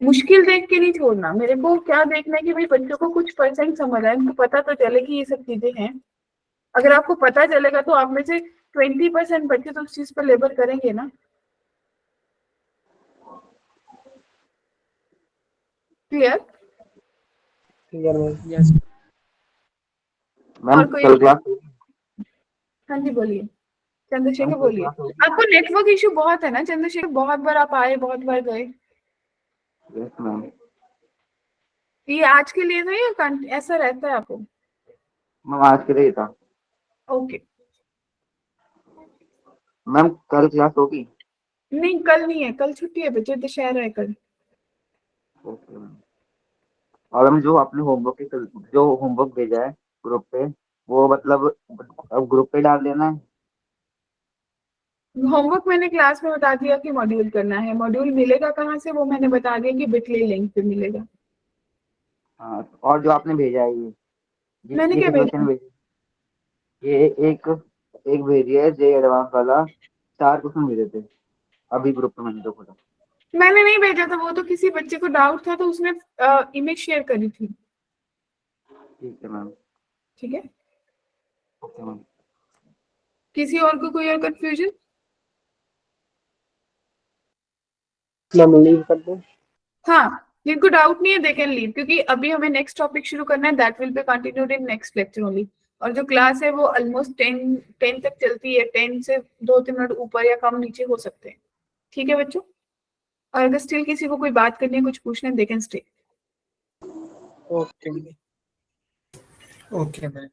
मुश्किल देख के नहीं छोड़ना, मेरे को क्या देखना है कि भाई बच्चों को कुछ परसेंट समझ आए, उनको पता तो चले कि ये सब चीजें हैं। अगर आपको पता चलेगा तो आप में से 20% बच्चे तो उस चीज पर लेबर करेंगे ना। Clear? Clear ma'am. Yes ma'am और कोई कल क्लास हाँ जी बोलिए चंद्रशेखर, बोलिए। आपको नेटवर्क इशू बहुत है ना चंद्रशेखर, बहुत बार आप आए, बहुत बार गए। Yes ma'am. ये आज के लिए था या ऐसा रहता है आपको? मैम आज के लिए था। ओके। मैम कल क्लास होगी? नहीं कल नहीं है, कल छुट्टी है बच्चे, दशहरा है कल। Okay ma'am. और हम जो आपने होमवर्क भेजा है ग्रुप पे, वो मतलब अब ग्रुप पे डाल देना है? होमवर्क मैंने क्लास में बता दिया कि मॉड्यूल करना है। मॉड्यूल मिलेगा कहाँ से वो मैंने बता दिया कि बिटली लिंक पे मिलेगा। हाँ, और जो आपने भेजा है मैंने क्या भेजा? ये एक भेजी है जे एडवांस वाला, 4 क्वेश्चन भेजे थे अभी ग्रुप पे, मैंने तो खोला। मैंने नहीं भेजा था, वो तो किसी बच्चे को डाउट था तो उसने इमेज शेयर करी थी। ठीक है मैम। ठीक है, ओके मैम। किसी और को कोई और कंफ्यूजन? मैम लीव कर दो। हाँ जिनको डाउट नहीं है दे कैन लीव, क्योंकि अभी हमें नेक्स्ट टॉपिक शुरू करना है, that will be continued in next lecture only. और जो क्लास है वो ऑलमोस्ट 10 तक चलती है, 10 से 2-3 मिनट ऊपर या कम नीचे हो सकते हैं। ठीक है बच्चों, और अगर स्टिल किसी को कोई बात करनी है, कुछ पूछना है, they can stay. Okay okay ma'am.